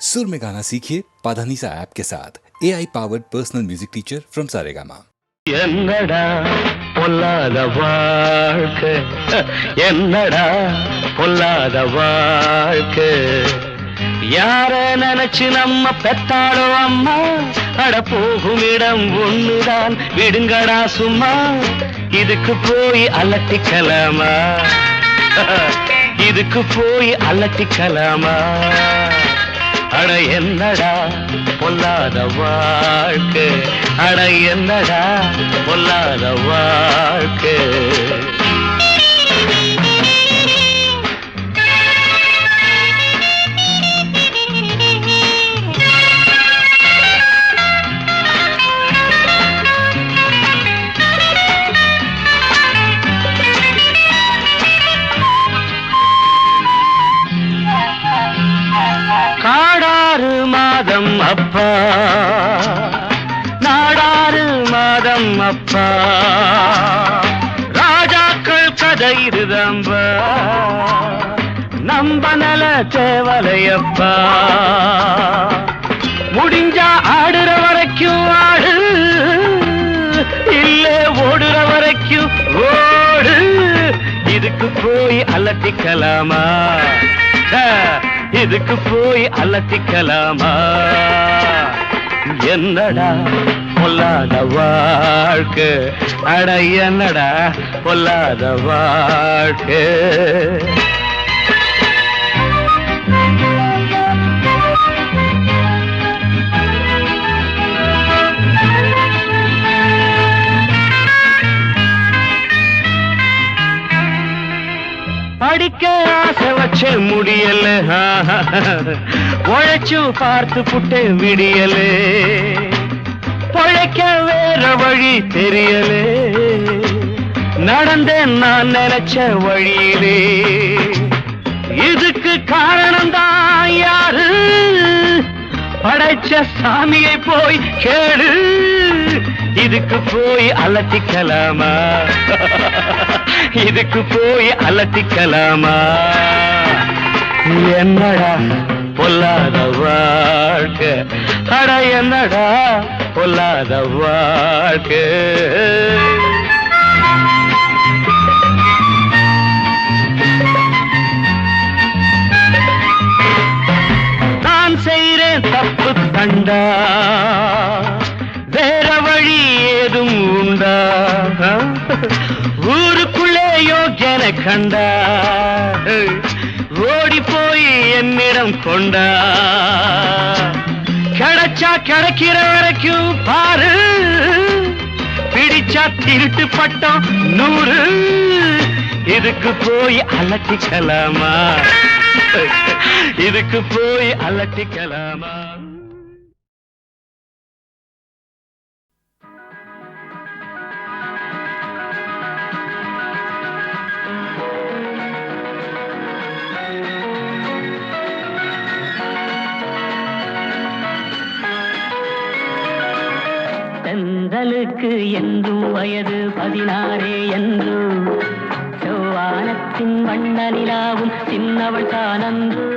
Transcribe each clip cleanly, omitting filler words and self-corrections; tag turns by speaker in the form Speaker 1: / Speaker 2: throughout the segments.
Speaker 1: सुर में गाना सीखिए पाधानीसा ऐप के साथ AI powered personal music teacher from Saregama.
Speaker 2: என்னடா பொல்லாத வாழ்க்கை, என்னடா பொல்லாத வாழ்க்கை, யார நினைச்சு நம்ம பெத்தாளோ அம்மா, அட போகும் இடம் ஒண்ணுதான் விடுங்கடா சும்மா, இதுக்கு போய் அலட்டிக்கலாமா, இதுக்கு போய் அலட்டிக்கலாமா, அட என்னடா பொல்லாத வாழ்க்கை, அட என்னடா பொல்லாத வாழ்க்கை. காடாறு மாதம் அப்பா, நாடாறு மாதம் அப்பா, ராஜாக்கள் கதை இதுதம்பா, நம்ப நல தேவலையப்பா, முடிஞ்சா ஆடுற வரைக்கும் ஆடு, இல்ல ஓடுற வரைக்கும் ஓடு, இதுக்கு போய் அலட்டிக்கலாமா, இதுக்கு போய் அலட்டிக்கலாமா, என்னடா பொல்லாத வாழ்க்கை, அட என்னடா பொல்லாத வாழ்க்கை. படிக்க ஆசை வச்ச முடியல, உழைச்சும் பார்த்து புட்டு விடியல, பொழைக்க வேற வழி தெரியல, நடந்தேன் நான் நினைச்ச வழியிலே, இதுக்கு காரணம் தான் யாரு, படைச்ச சாமியை போய் கேடு, இதுக்கு போய் அலட்டிக்கலாமா, இதுக்கு போய் அலட்டிக்கலாமா, என்னடா பொல்லாத வாழ்க்கை, அட என்னடா பொல்லாத வாழ்க்கை. நான் செய்றேன் தப்பு கண்டா, வேற வழி ஏதும் உண்டா, ஊருக்குள்ளே யோக்கியன கண்டா, ஓடி போய் என்னிடம் கொண்டா, கிடைச்சா கிடைக்கிற வரைக்கும் பாரு, பிடிச்சா திருட்டு பட்டம் 100, இதுக்கு போய் அலட்டிக்கலாமா, இதுக்கு போய் அலட்டிக்கலாமா. தென்றலுக்கு என்றும் வயது 16 என்று, செவ்வானத்தின் வண்ண நிலாவும் சின்னவள் தானன்று,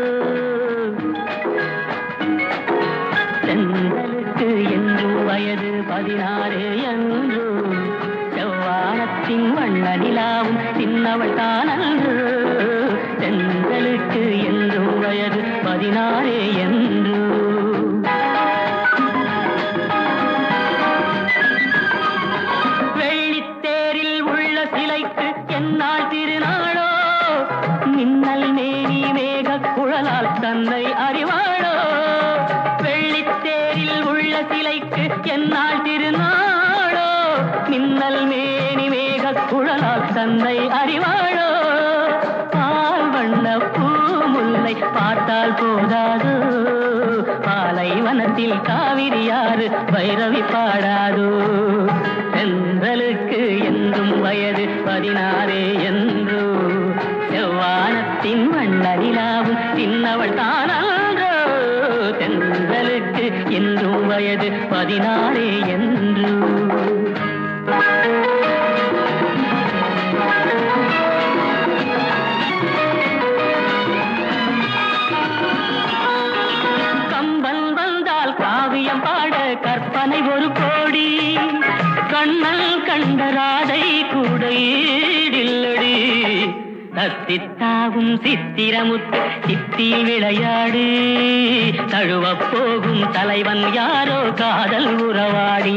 Speaker 2: தென்றலுக்கு என்றும் வயது 16 என்று, செவ்வானத்தின் வண்ண நிலாவும் சின்னவள் தானன்று, தென்றலுக்கு என்றும் வயது 16 என்று. என்னால் திருநாளோ, மின்னல் மேனி மேக குழலால் தன்னை அறிவாளோ, வெள்ளித்தேரில் உள்ள சிலைக்கு என்னால் திருநாளோ, மின்னல் மேனி மேக குழலால் தன்னை அறிவாளோ, பால் வண்ண பூ முல்லை பார்த்தால் போதாதோ, பாலைவனத்தில் காவிரியாறு பைரவி பாடாதோ, தென்றலுக்கு என்றும் வயது 16 என்று, செவ்வானத்தின் வண்ண நிலாவும் சின்னவள் தானன்றோ, தென்றலுக்கு என்றும் வயது 16 என்று. அத்தித்தாவும் சித்திரமுத்து சித்தியில் விளையாடி தழுவப் போகும் தலைவன் யாரோ காதல் உறவாடி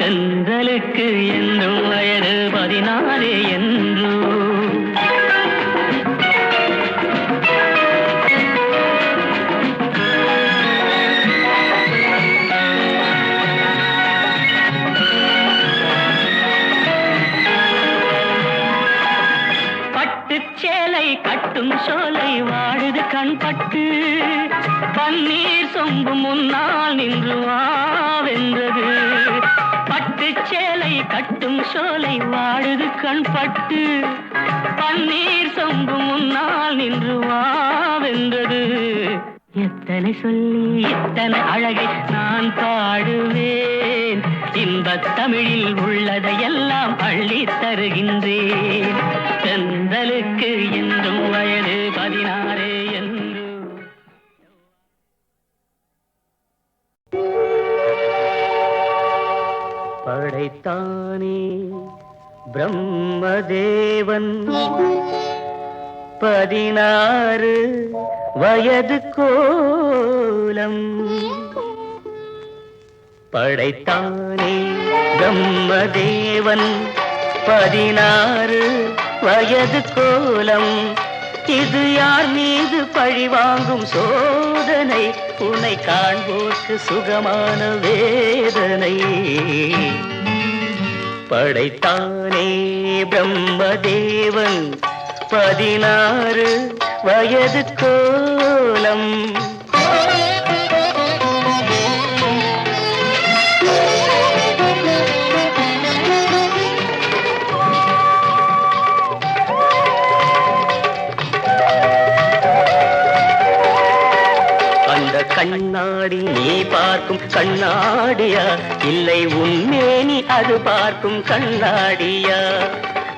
Speaker 2: தென்றலுக்கு என்றும் வயது 14 என்று சேலை கட்டும் சோலை வாடுது கண்பட்டு பன்னீர் சொம்பு முன்னால் நின்று வாவென்றது பட்டு சேலை கட்டும் சோலை வாடுது கண்பட்டு பன்னீர் சொம்பு முன்னால் நின்று வாவென்றது எத்தனை சொல்லி எத்தனை அழகை நான் பாடுவேன் இன்பத் தமிழில் உள்ளதையெல்லாம் அள்ளி தருகின்றேன் தென்றலுக்கு என்றும் வயது 16 என்று படைத்தானே பிரம்மதேவன் 16 வயது கோலம் படைத்தானே பிரம்மதேவன் 16 வயது கோலம் இது யார் மீது பழி வாங்கும் சோதனை உன்னை காண்போர்க்கு சுகமான வேதனை படைத்தானே பிரம்மதேவன் 16 வயது கோலம் கண்ணாடி நீ பார்க்கும் கண்ணாடியா இல்லை உன்மேனி அது பார்க்கும் கண்ணாடியா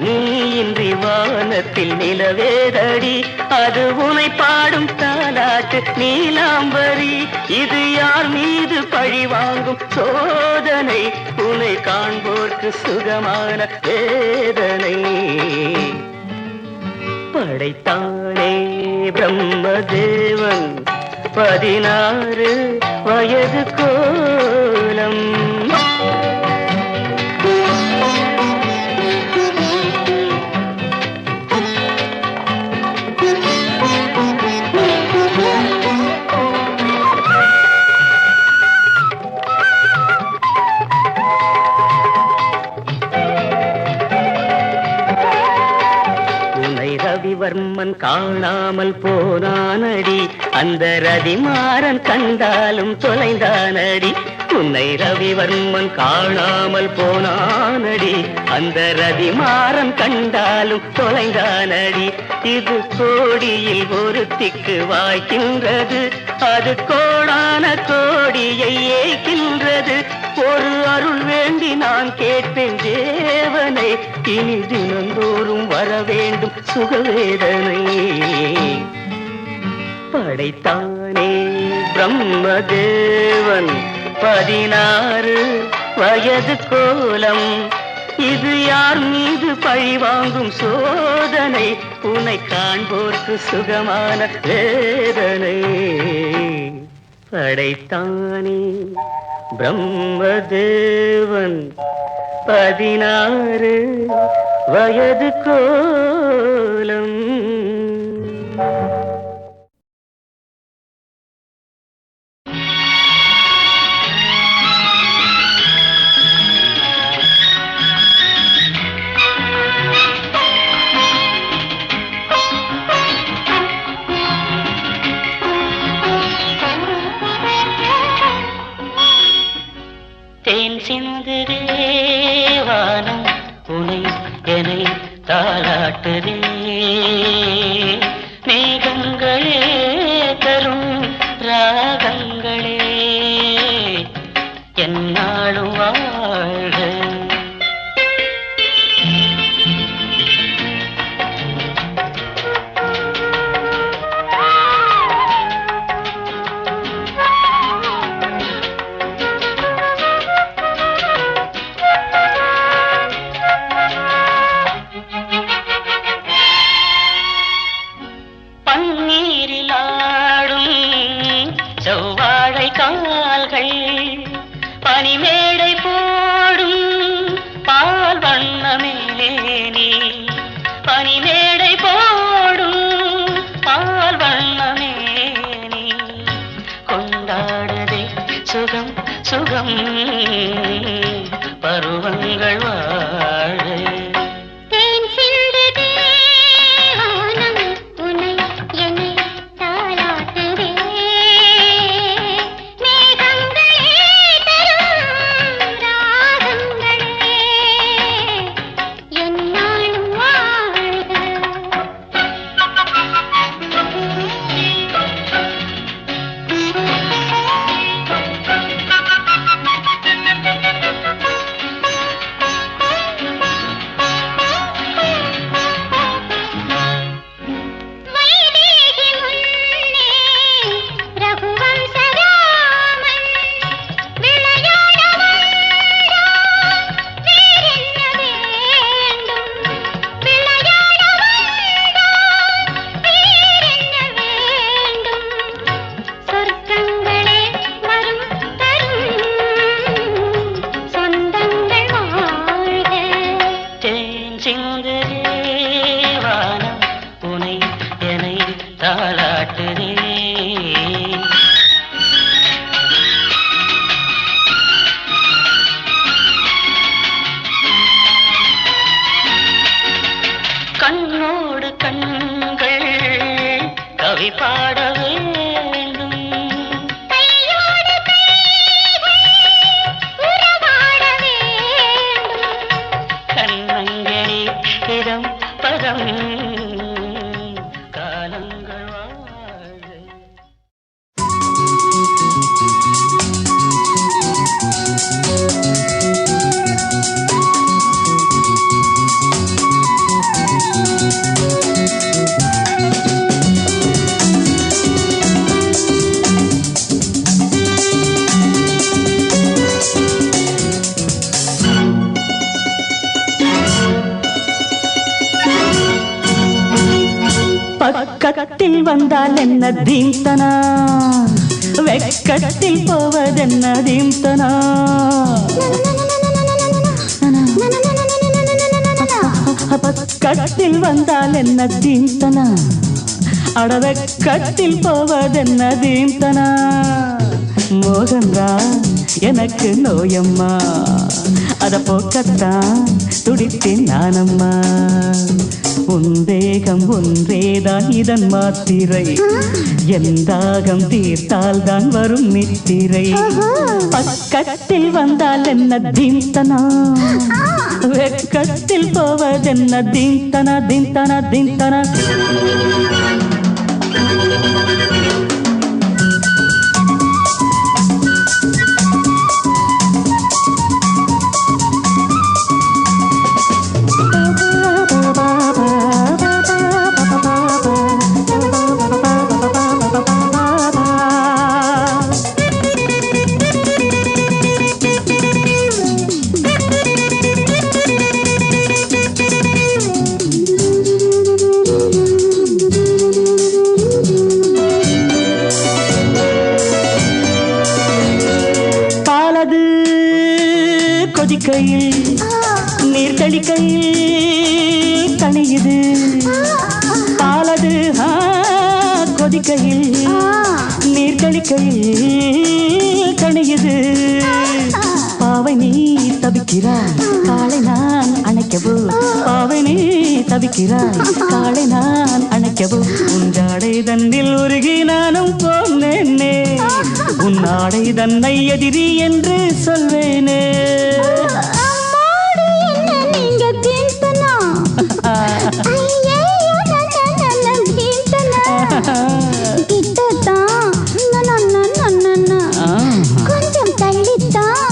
Speaker 2: நீ இன்றி வானத்தில் நிலவேதடி அது உனை பாடும் தாலாட்டு நீலாம்பரி இது யார் மீது பழி வாங்கும் சோதனை உன்னை காண்போர்க்கு சுகமான வேதனை படைத்தானே பிரம்மதேவன் 16 வயது கோலம் ரவிவர்மன் காணாமல் போனானடி அந்த ரதிமாறன் கண்டாலும் தொலைந்தானடி உன்னை ரவிவர்மன் காணாமல் போனானடி அந்த ரதிமாறன் கண்டாலும் தொலைந்தானடி இது கோடியில் ஒருத்திக்கு வாய்க்கின்றது அது கோடான கோடியை ஏய்க்கின்றது ஒரு அருள் வேண்டி நான் கேட்பேன் தேவனை இனி தினந்தோறும் வர வேண்டும் சுகவேதனை படைத்தானே பிரம்மதேவன் 16 வயது கோலம் இது யார் மீது பழி வாங்கும் சோதனை உன்னை காண்போர்க்கு சுகமான வேதனை படைத்தானே பிரம்மதேவன் 16 வயது கோலம் தேன் சிந்துதே வானம் உனை என்னை தாளாட்டுதே மேகங்களே தரும் ராகங்களே என்னாலும் வாழ்க செவ்வாழை கால்கள் பனிமேடை போடும் பால் வண்ணமேனி பனிமேடை போடும் பால் வண்ணமேனி கொண்டாடுதே சுகம் சுகம் பருவங்கள் வாழ கண்ணோடு கண்கள் கவி பாட வேண்டும் கையோடு உறவாட வேண்டும் கண்ணங்களே இதம் பதம் காலங்கள் வாழ
Speaker 3: பக்கத்தில் வந்தால் என்ன தீம்தனா வெக்கத்தில் போவதென்ன தீம்தனா பக்கத்தில் வந்தால் என்ன தீம்தனா அடவெக்கத்தில் போவதென்ன தீம்தனா மோகந்தா எனக்கு நோயம்மா அத போக்கத்தான் துடித்தேன் நானம்மா உந்தேகம் ஒன்றேதான் இதன் மாத்திரை எந்தாகம் தீர்த்தால் தான் வரும் நித்திரை பக்கத்தில் வந்தால் என்ன தீம்தனா வெக்கத்தில் போவதென்ன தீம்தனா தீம்தனா தீம்தனா கொதிக்கையில் நீர் தெளிக்கையில் கனியுது பாலது கொதிக்கையில் நீர் தெளிக்கையில் கனியுது பாவை நீ தவிக்கிறாய் காலை நான் அணைக்கவோ பாவை நீ தவிக்கிறாய் காலை நான் அணைக்கவோ உஞ்சாடை தன்னில் உருகி நானும் போனேனே உன்னாடை தன்னை எதிரி என்று சொல்வேனே
Speaker 4: கொஞ்சம் தள்ளித்தான்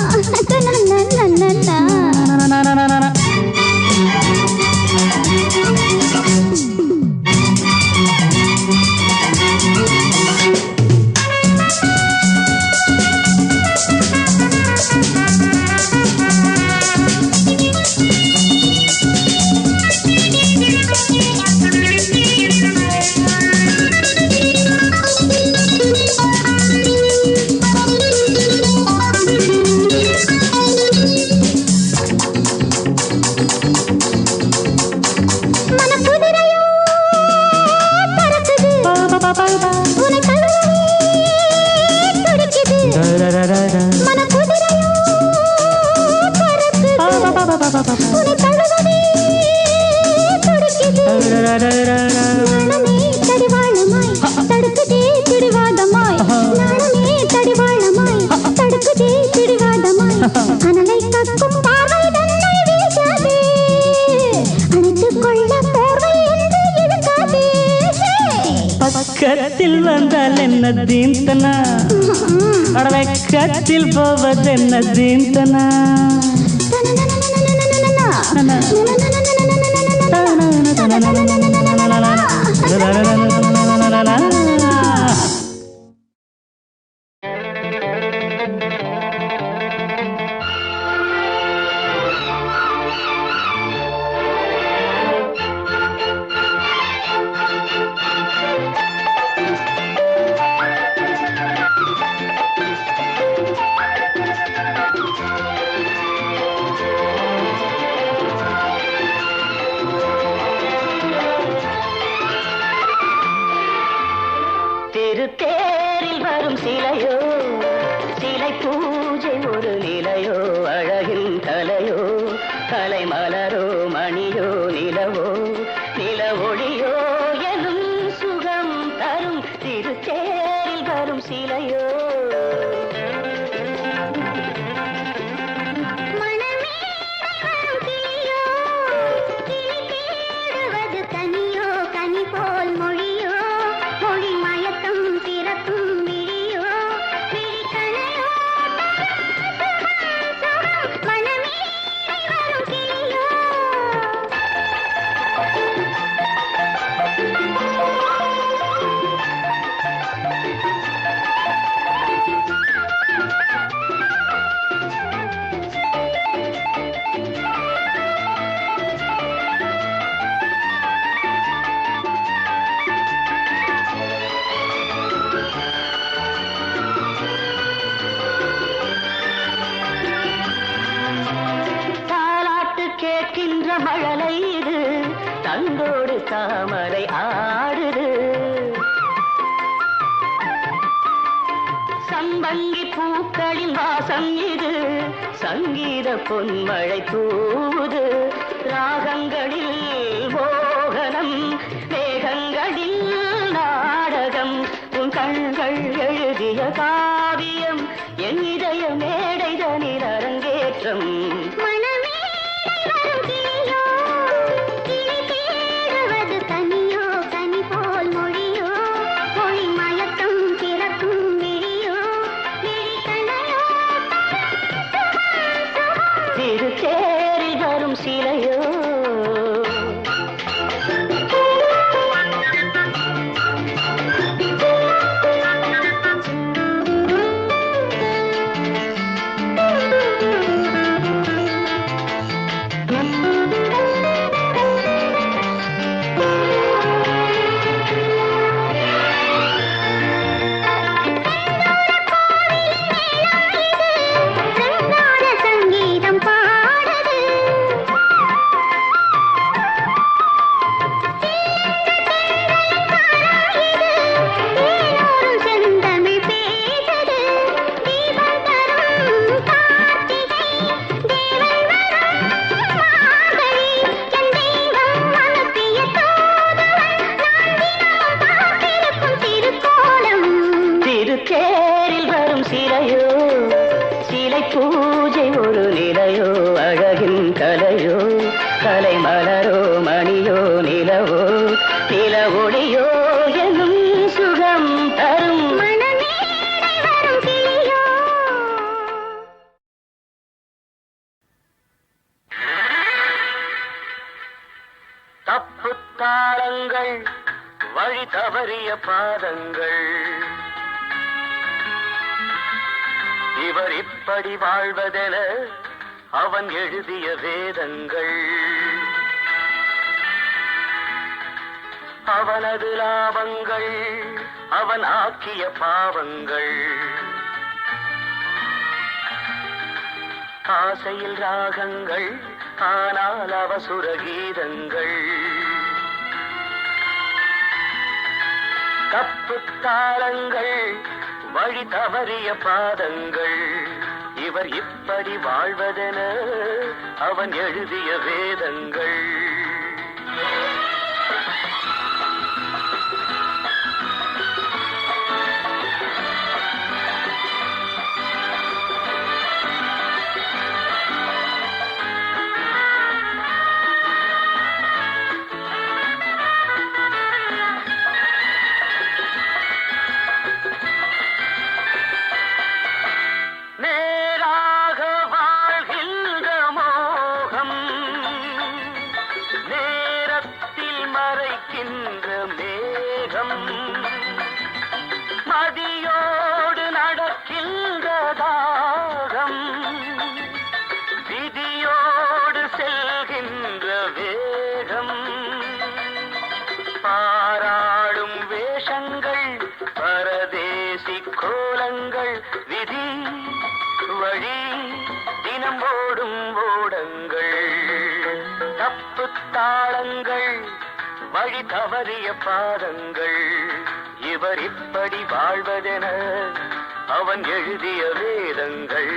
Speaker 3: போவதென்ன தீந்தனா அடவெக்கத்தில் போவதென்ன தீந்தனா
Speaker 2: திருத்தேரில் வரும் சிலையோ சிலை பூஜை ஒரு நிலையோ அழகின் கலையோ கலை மலரோ மணியோ நிலவோ நில ஒளியோ எனும் சுகம் தரும் திருத்தேரில் வரும் சிலையோ மழலை இது தந்தோடு தாமரை ஆடுது சம்பங்கி பூக்களின் வாசம் இது சங்கீத பொன்மழை தூவுது ராகங்களில் மோகனம் மேகங்களில் நாடகம் உன் கண்கள் எழுதிய காவியம் என் இதய மேடைதனில் அரங்கேற்றம் திருத்தேரில் வரும் சிலையோ திருத்தேரில் வரும் சிலையோ சிலை பூஜை ஒரு நிலையோ அழகின் கலையோ கலை மலரோ மணியோ நிலவோ நில ஒளியோ எனும் சுகம் தரும் தப்பு தாளங்கள் வழி தவறிய பாதங்கள் இவர் இப்படி வாழ்வதென அவன் எழுதிய வேதங்கள் அவனது லாபங்கள் அவன் ஆக்கிய பாவங்கள் ஆசையில் ராகங்கள் ஆனால் அவசுர கீதங்கள் தப்பு தாளங்கள் வழி தவறிய பாதங்கள் இவர் இப்படி வாழ்வதென அவன் எழுதிய வேதங்கள்
Speaker 5: தாளங்கள் விதி வழி தினம் ஓடும் ஓடங்கள் தப்பு தாளங்கள் வழி தவறிய பாதங்கள் இவர் இப்படி வாழ்வதென அவன் எழுதிய வேதங்கள்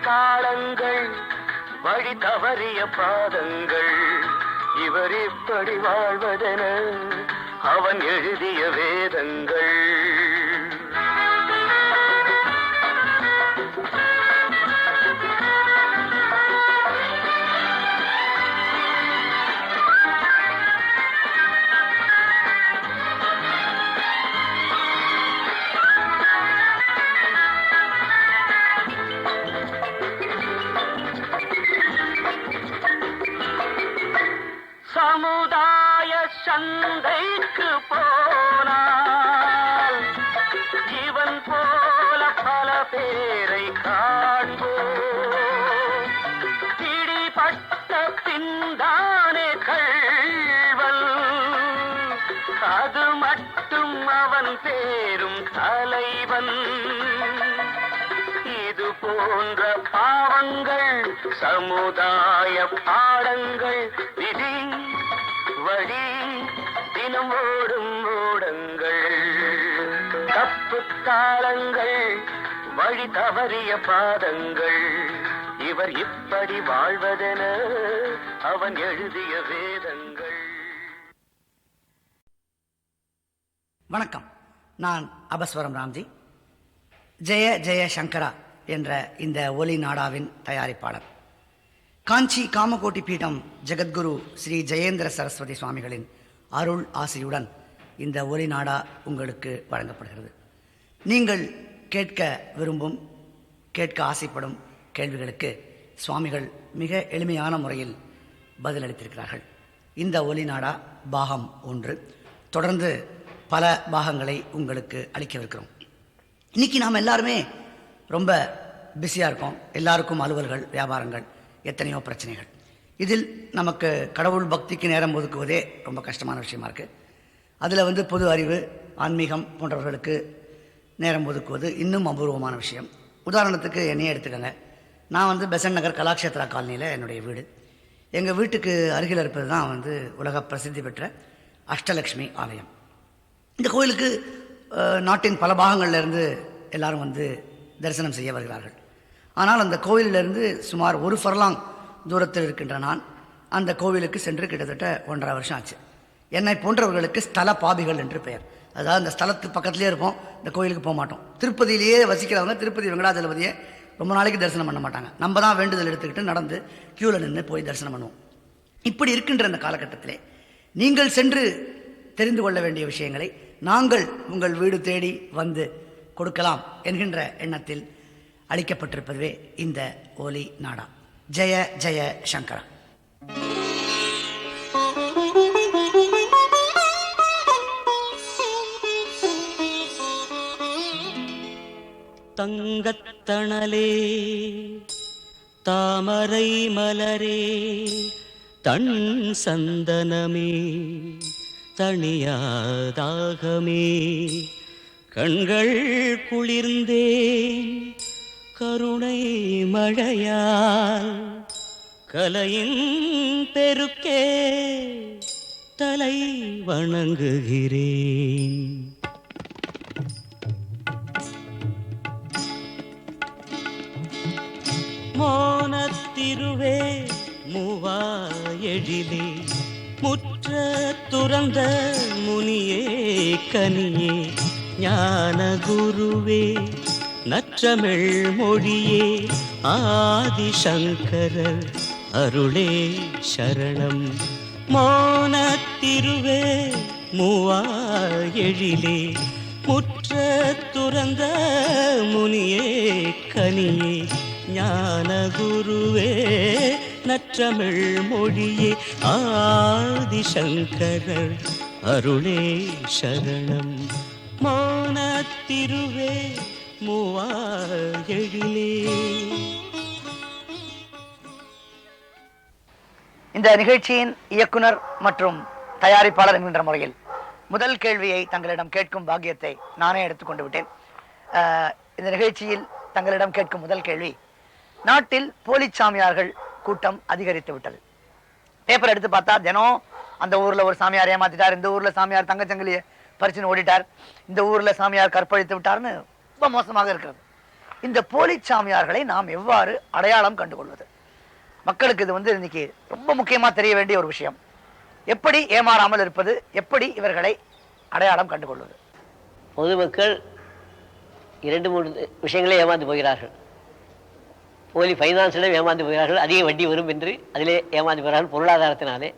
Speaker 5: தாளங்கள் வழி தவறிய பாதங்கள் இவர் இப்படி வாழ்வதென அவன் எழுதிய வேதங்கள் சமுதாய சந்தைக்கு போனால் இவன் போல பல பேரை காண்போம் பிடிபட்ட பின்தானே கள்வன் அது மட்டும் அவன் பேரும் தலைவன் இது போன்ற பாவங்கள் சமுதாய பாடங்கள் விதி வழி தினம் ஓடும் ஓடங்கள் தப்பு தாளங்கள் வழி தவறிய பாதங்கள் இவர் இப்படி வாழ்வதென அவன் எழுதிய வேதங்கள்.
Speaker 6: வணக்கம், நான் அபஸ்வரம் ராம்ஜி. ஜெய ஜெய சங்கரா என்ற இந்த ஒலி நாடாவின் தயாரிப்பாளர். காஞ்சி காமகோட்டி பீடம் ஜெகத்குரு ஸ்ரீ ஜெயேந்திர சரஸ்வதி சுவாமிகளின் அருள் ஆசையுடன் இந்த ஒலி நாடா உங்களுக்கு வழங்கப்படுகிறது. நீங்கள் கேட்க விரும்பும், கேட்க ஆசைப்படும் கேள்விகளுக்கு சுவாமிகள் மிக எளிமையான முறையில் பதிலளித்திருக்கிறார்கள். இந்த ஒலி நாடா பாகம் 1. தொடர்ந்து பல பாகங்களை உங்களுக்கு அளிக்கவிருக்கிறோம். இன்னைக்கு நாம் எல்லாருமே ரொம்ப பிஸியாக இருக்கோம். எல்லாருக்கும் அலுவல்கள், வியாபாரங்கள், எத்தனையோ பிரச்சனைகள். இதில் நமக்கு கடவுள் பக்திக்கு நேரம் ஒதுக்குவதே ரொம்ப கஷ்டமான விஷயமா இருக்குது. அதில் பொது அறிவு, ஆன்மீகம் போன்றவர்களுக்கு நேரம் ஒதுக்குவது இன்னும் அபூர்வமான விஷயம். உதாரணத்துக்கு என்னையே எடுத்துக்கோங்க. நான் பெசன்ட் நகர் கலாக்ஷேத்ரா காலனியில் என்னுடைய வீடு. எங்கள் வீட்டுக்கு அருகில் இருப்பது தான் உலக பிரசித்தி பெற்ற அஷ்டலக்ஷ்மி ஆலயம். இந்த கோயிலுக்கு நாட்டின் பல பாகங்கள்லேருந்து எல்லாரும் தரிசனம் செய்ய வருகிறார்கள். ஆனால் அந்த கோவிலிருந்து சுமார் 1 ஃபர்லாங் தூரத்தில் இருக்கின்ற நான் அந்த கோவிலுக்கு சென்று கிட்டத்தட்ட 1.5 வருஷம் ஆச்சு. என்னை போன்றவர்களுக்கு ஸ்தல பாபிகள் என்று பெயர். அதாவது அந்த ஸ்தலத்துக்கு பக்கத்துலேயே இருப்போம், இந்த கோயிலுக்கு போக மாட்டோம். திருப்பதியிலேயே வசிக்கிறவங்க திருப்பதி வெங்கடாஜலபதியை ரொம்ப நாளைக்கு தரிசனம் பண்ண மாட்டாங்க. நம்ம தான் வேண்டுதல் எடுத்துக்கிட்டு நடந்து க்யூவில் நின்று போய் தரிசனம் பண்ணுவோம். இப்படி இருக்கின்ற அந்த காலகட்டத்திலே நீங்கள் சென்று தெரிந்து கொள்ள வேண்டிய விஷயங்களை நாங்கள் உங்கள் வீடு தேடி கொடுக்கலாம் என்கின்ற எண்ணத்தில் அளிக்கப்பட்டிருப்பதுவே இந்த ஒலி நாடா. ஜெய ஜெய சங்கரா.
Speaker 3: தங்கத்தணலே தாமரை மலரே தன் சந்தனமே தணியாதாகமே கண்கள் குளிர்ந்தேன் கருணை மழையால் கலையின் பெருக்கே தலை வணங்குகிறேன்.
Speaker 7: மோனத்திருவே மூவா எழிலே முற்ற துறந்த முனியே கனியே ஞான குருவே நற்றமிழ் மொழியே ஆதிசங்கரர் அருளே சரணம். மோனத்திருவே மூவா எழிலே முற்ற துறந்த முனியே கனியே ஞான குருவே நற்றமிழ் மொழியே ஆதிசங்கரர் அருளே சரணம். மோனத்திருவே மூவா எழிலே.
Speaker 6: இந்த நிகழ்ச்சியின் இயக்குனர் மற்றும் தயாரிப்பாளர் என்கின்ற முறையில் முதல் கேள்வியை தங்களிடம் கேட்கும் பாக்கியத்தை நானே எடுத்துக்கொண்டு விட்டேன். இந்த நிகழ்ச்சியில் தங்களிடம் கேட்கும் முதல் கேள்வி, நாட்டில் போலி சாமியார்கள் கூட்டம் அதிகரித்து விட்டது. பேப்பர் எடுத்து பார்த்தா தினம் அந்த ஊர்ல ஒரு சாமியார் ஏமாத்திட்டார், இந்த ஊர்ல சாமியார் தங்கச்சங்கிலியை பறிச்சுன்னு ஓடிட்டார், இந்த ஊர்ல சாமியார் கற்பழித்து விட்டார்னு ரொம்ப மோசமாக இருக்கிறது. இந்த போலி சாமியார்களை நாம் எவ்வாறு அடையாளம் கண்டுகொள்வது? மக்களுக்கு இது இன்னைக்கு ரொம்ப முக்கியமா தெரிய வேண்டிய ஒரு விஷயம். எப்படி ஏமாறாமல் இருப்பது, எப்படி இவர்களை அடையாளம் கண்டுகொள்வது?
Speaker 8: பொதுமக்கள் 2-3 விஷயங்களே ஏமாந்து போகிறார்கள். போலி ஃபைனான்ஸிலும் ஏமாந்து போகிறார்கள், அதிக வட்டி வரும் என்று அதிலே ஏமாந்து போகிறார்கள். பொருளாதாரத்தினாலே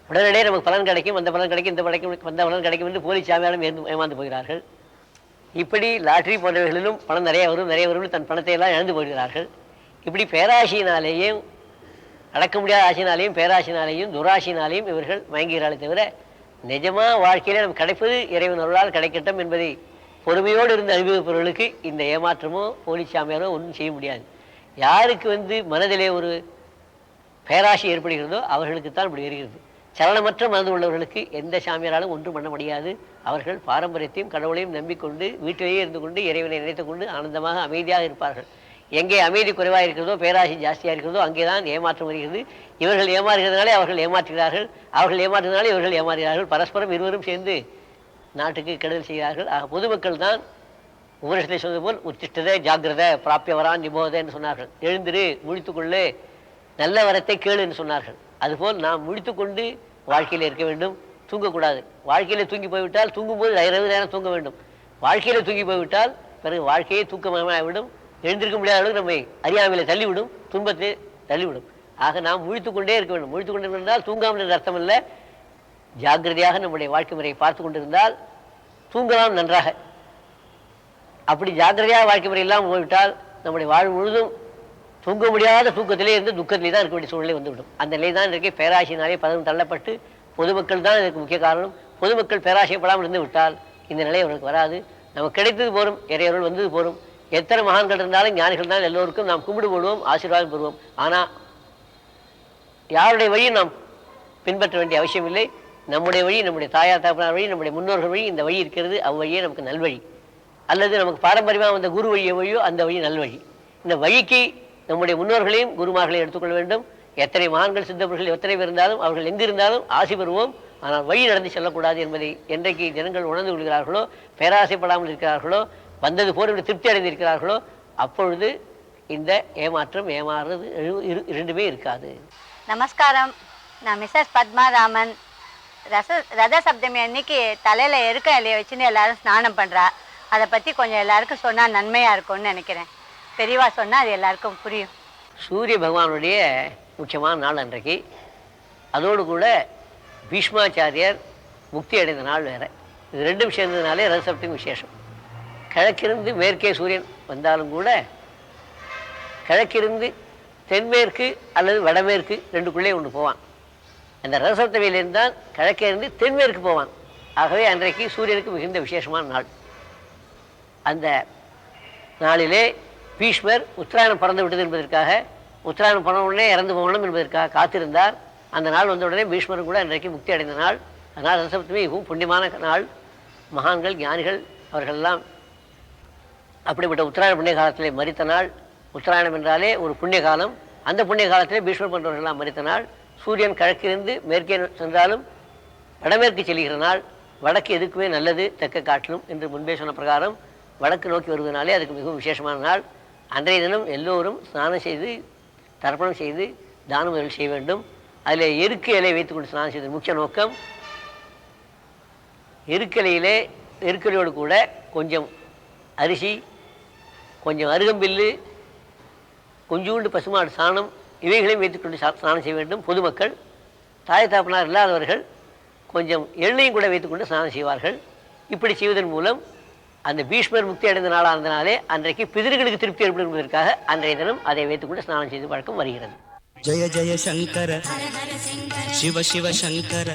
Speaker 8: உடனடியே நமக்கு பலன் கிடைக்கும், அந்த பலன் கிடைக்கும், இந்த வந்த பலன் கிடைக்கும் என்று போலி சாமியாரும் ஏமாந்து போகிறார்கள். இப்படி லாட்ரி போன்றவைகளிலும் பணம் நிறைய வரும் தன் பணத்தை எல்லாம் இழந்து போகிறார்கள். இப்படி பேராசியினாலேயும், அடக்க முடியாத ஆசையினாலேயும், பேராசினாலேயும், துராசினாலேயும் இவர்கள் மயங்குகிறார்களே தவிர நிஜமாக வாழ்க்கையிலே நமக்கு கிடைப்பது இறைவன் அருளால் கிடைக்கட்டும் என்பதை பொறுமையோடு இருந்து அனுபவிப்பவர்களுக்கு இந்த ஏமாற்றமோ போலி சாமியாரோ ஒன்றும் செய்ய முடியாது. யாருக்கு மனதிலே ஒரு பேராசி ஏற்படுகிறதோ அவர்களுக்குத்தான் இப்படி வருகிறது. சலனமற்ற மனது உள்ளவர்களுக்கு எந்த சாமியாராலும் ஒன்றும் பண்ண முடியாது. அவர்கள் பாரம்பரியத்தையும் கடவுளையும் நம்பிக்கொண்டு வீட்டிலேயே இருந்து கொண்டு இறைவனை நினைத்துக் கொண்டு ஆனந்தமாக அமைதியாக இருப்பார்கள். எங்கே அமைதி குறைவாக இருக்கிறதோ, பேராசி ஜாஸ்தியாக இருக்கிறதோ அங்கேதான் ஏமாற்றம் வருகிறது. இவர்கள் ஏமாறுகிறதுனாலே அவர்கள் ஏமாற்றுகிறார்கள், அவர்கள் ஏமாற்றுகிறதுனாலே இவர்கள் ஏமாறுகிறார்கள். பரஸ்பரம் இருவரும் சேர்ந்து நாட்டுக்கு கெடுதல் செய்கிறார்கள். ஆக பொதுமக்கள் தான் உபனிஷத்தை சொன்னது போல் உத்திஷ்டதை ஜாகிரத பிராப்பியவரான் நிபோதன்னு சொன்னார்கள். எழுந்திரு, முழித்துக்கொள்ளு, நல்ல வரத்தை கேளு என்று சொன்னார்கள். அதுபோல் நாம் முழித்துக்கொண்டு வாழ்க்கையில் இருக்க வேண்டும், தூங்கக்கூடாது. வாழ்க்கையில் தூங்கி போய்விட்டால் தூங்கும்போது 20 நேரம் தூங்க வேண்டும். வாழ்க்கையில் தூங்கி போய்விட்டால் பிறகு வாழ்க்கையே தூக்கமாகிவிடும். எழுந்திருக்க முடியாத அளவுக்கு நம்மை அறியாமையில் தள்ளிவிடும், துன்பத்தை தள்ளிவிடும். ஆக நாம் முழித்துக்கொண்டே இருக்க வேண்டும். முழித்துக்கொண்டே இருந்தால் தூங்காமல் என்ற அர்த்தம் இல்லை. ஜாக்கிரதையாக நம்முடைய வாழ்க்கை முறையை பார்த்து கொண்டிருந்தால் தூங்கலாம் நன்றாக. அப்படி ஜாக்கிரதையாக வாழ்க்கை முறை இல்லாமல் போய்விட்டால் நம்முடைய வாழ்வு முழுதும் தூங்க முடியாத தூக்கத்திலே இருந்து துக்கத்திலே தான் இருக்க வேண்டிய சூழ்நிலை வந்துவிடும். அந்த நிலை தான் இன்றைக்கு பேராசினாலே பதம் தள்ளப்பட்டு பொதுமக்கள் தான் இதற்கு முக்கிய காரணம். பொதுமக்கள் பேராசைப்படாமல் இருந்து விட்டால் இந்த நிலை அவர்களுக்கு வராது. நமக்கு கிடைத்தது போரும், இறையவர்கள் வந்தது போரும். எத்தனை மகான்கள் இருந்தாலும் ஞானிகள் தான் எல்லோருக்கும் நாம் கும்பிடு போடுவோம், ஆசீர்வாதம் பெறுவோம். ஆனால் யாருடைய வழியும் நாம் பின்பற்ற வேண்டிய அவசியம் இல்லை. நம்முடைய வழி, நம்முடைய தாயார் தகப்பனார் வழி, நம்முடைய முன்னோர்கள் வழி இந்த வழி இருக்கிறது. அவ்வழியே நமக்கு நல்வழி. அல்லது நமக்கு பாரம்பரியமாக வந்த குரு வழியோ அந்த வழி நல்வழி. இந்த வழிக்கு நம்முடைய முன்னோர்களையும் குருமார்களையும் எடுத்துக்கொள்ள வேண்டும். எத்தனை மகான்கள் சித்தவர்கள் எத்தனை பேர் இருந்தாலும் அவர்கள் எங்கு இருந்தாலும் ஆசி பெறுவோம். ஆனால் வழி நடந்து செல்லக்கூடாது என்பதை என்றைக்கு ஜனங்கள் உணர்ந்து கொள்கிறார்களோ, பேராசைப்படாமல் இருக்கிறார்களோ, வந்தது போர் திருப்தி அடைந்திருக்கிறார்களோ, அப்பொழுது இந்த ஏமாற்றம் ஏமாறுறது இரண்டுமே இருக்காது.
Speaker 9: நமஸ்காரம். நான் மிஸ்ஸஸ் பத்மாராமன். ரத சப்தமி அன்னைக்கு தலையில் எருக்க இலையை வச்சுன்னு எல்லாரும் ஸ்நானம் பண்ணுறா. அதை பற்றி கொஞ்சம் எல்லாருக்கும் சொன்னால் நன்மையாக இருக்கும்னு நினைக்கிறேன். பெரியவா சொன்னால் அது எல்லாருக்கும் புரியும்.
Speaker 8: சூரிய பகவானுடைய முக்கியமான நாள் அன்றைக்கு. அதோடு கூட பீஷ்மாச்சாரியர் முக்தி அடைந்த நாள் வேறு. இது ரெண்டும் சேர்ந்ததுனாலே ரத சப்தமி விசேஷம். கிழக்கிருந்து மேற்கே சூரியன் வந்தாலும் கூட கிழக்கிருந்து தென்மேற்கு அல்லது வடமேற்கு ரெண்டுக்குள்ளே ஒன்று போவான். அந்த ரதசப்தமியிலிருந்து தான் கிழக்கே இருந்து தென்மேற்கு போவான். ஆகவே அன்றைக்கு சூரியனுக்கு மிகுந்த விசேஷமான நாள். அந்த நாளிலே பீஷ்மர் உத்தராயணம் பறந்து விட்டது என்பதற்காக, உத்தராயணம் பறந்த உடனே இறந்து போகணும் என்பதற்காக காத்திருந்தார். அந்த நாள் வந்த உடனே பீஷ்மரும் கூட அன்றைக்கு முக்தி அடைந்த நாள். அதனால் ரதசப்தமி மிகவும் புண்ணியமான நாள். மகான்கள் ஞானிகள் அவர்களெல்லாம் அப்படிப்பட்ட உத்தராயண புண்ணிய காலத்திலே மரித்த நாள். உத்தராயணம் என்றாலே ஒரு புண்ணிய காலம். அந்த புண்ணிய காலத்திலே பீஷ்மர் போன்றவர்களெல்லாம் மரித்த நாள். சூரியன் கிழக்கிலிருந்து மேற்கே சென்றாலும் வடமேற்கு செல்கிற நாள். வடக்கு எதுக்குமே நல்லது, தெற்க காட்டிலும் என்று முன்பே சொன்ன பிரகாரம் வடக்கு நோக்கி வருவதனாலே அதுக்கு மிகவும் விசேஷமான நாள். அன்றைய தினம் எல்லோரும் ஸ்நானம் செய்து தர்ப்பணம் செய்து தானங்கள் செய்ய வேண்டும். அதில் எருக்கு இலை வைத்துக்கொண்டு ஸ்நானம் செய்வதன் முக்கிய நோக்கம், எருக்கலையிலே எருக்கலையோடு கூட கொஞ்சம் அரிசி, கொஞ்சம் அருகம்பில்லு, கொஞ்சோண்டு பசுமாடு சாணம் இவைகளையும் வைத்துக்கொண்டு ஸ்நானம் செய்ய வேண்டும். பொதுமக்கள், தாய் தாப்பனார் இல்லாதவர்கள் கொஞ்சம் எண்ணெயும் கூட வைத்துக்கொண்டு ஸ்நானம் செய்வார்கள். இப்படி செய்வதன் மூலம் அந்த பீஷ்மர் முக்தி அடைந்த நாளானதினாலே அன்றைக்கு பிதர்களுக்கு திருப்தி ஏற்படும் என்பதற்காக அன்றைய தினம் அதை வைத்துக்கொண்டு ஸ்நானம் செய்து பழக்கம் வருகிறது.
Speaker 7: ஜெய ஜெய சங்கர சிவ சிவ சங்கர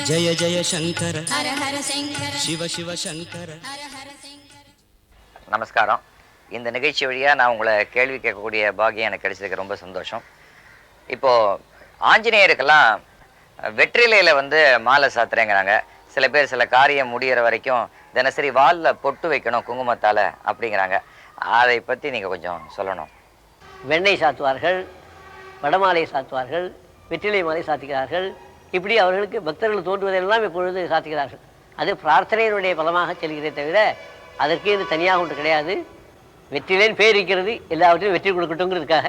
Speaker 7: ஜெய ஜெய சங்கர சிவ சிவ சங்கர.
Speaker 10: நமஸ்காரம். இந்த நிகழ்ச்சி வழியாக நான் உங்களை கேள்வி கேட்கக்கூடிய பாக்கியம் எனக்கு கிடைச்சதுக்கு ரொம்ப சந்தோஷம். இப்போது ஆஞ்சநேயருக்கெல்லாம் வெற்றிலையில் மாலை சாத்துறேங்கிறாங்க. சில பேர் சில காரியம் முடிகிற வரைக்கும் தினசரி வாலில் பொட்டு வைக்கணும் குங்குமத்தால் அப்படிங்கிறாங்க. அதை பற்றி நீங்கள் கொஞ்சம் சொல்லணும்.
Speaker 8: வெண்ணெய் சாத்துவார்கள், வடமாலை சாத்துவார்கள், வெற்றிலை மாலை சாத்துகிறார்கள். இப்படி அவர்களுக்கு பக்தர்கள் தோன்றுவதெல்லாம் இப்பொழுது சாத்துகிறார்கள். அது பிரார்த்தனையினுடைய பலமாக செல்கிறதே தவிர அதற்கே இது தனியாக ஒன்று கிடையாது. வெற்றிலேன்னு பேர் இருக்கிறது, எல்லாவற்றையும் வெற்றி கொடுக்கட்டுங்கிறதுக்காக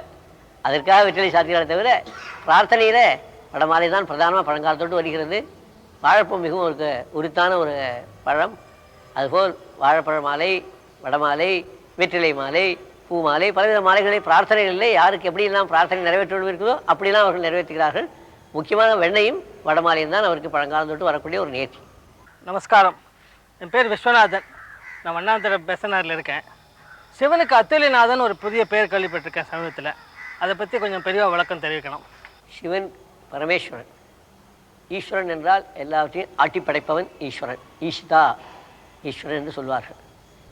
Speaker 8: அதற்காக வெற்றிலை சாத்துகிறார்கள் தவிர பிரார்த்தனையில் வடமாலை தான் பிரதானமாக பழங்காலத்தோடு வருகிறது. வாழைப்பூ மிகவும் ஒரு உரித்தான ஒரு பழம். அதுபோல் வாழைப்பழ மாலை, வடமாலை, வெற்றிலை மாலை, பூ மாலை, பலவித மாலைகளை பிரார்த்தனைகளிலே யாருக்கு எப்படியெல்லாம் பிரார்த்தனை நிறைவேற்ற இருக்குதோ அப்படிலாம் அவர்கள் நிறைவேற்றுகிறார்கள். முக்கியமான வெண்ணையும் வடமாலையும் தான் அவருக்கு பழங்காலம் தொட்டு வரக்கூடிய ஒரு நேர்ச்சி.
Speaker 11: நமஸ்காரம். என் பேர் விஸ்வநாதன். நான் வண்ணாந்தர பெசனாரில் இருக்கேன். சிவனுக்கு அத்துல்யநாதன் ஒரு புதிய பெயர் கேள்விப்பட்டிருக்கேன் சமீபத்தில். அதை பற்றி கொஞ்சம் பெரிய விளக்கம் தெரிவிக்கணும்.
Speaker 8: சிவன் பரமேஸ்வரன். ஈஸ்வரன் என்றால் எல்லாவற்றையும் ஆட்டி படைப்பவன் ஈஸ்வரன். ஈஷிதா ஈஸ்வரன் என்று சொல்வார்கள்.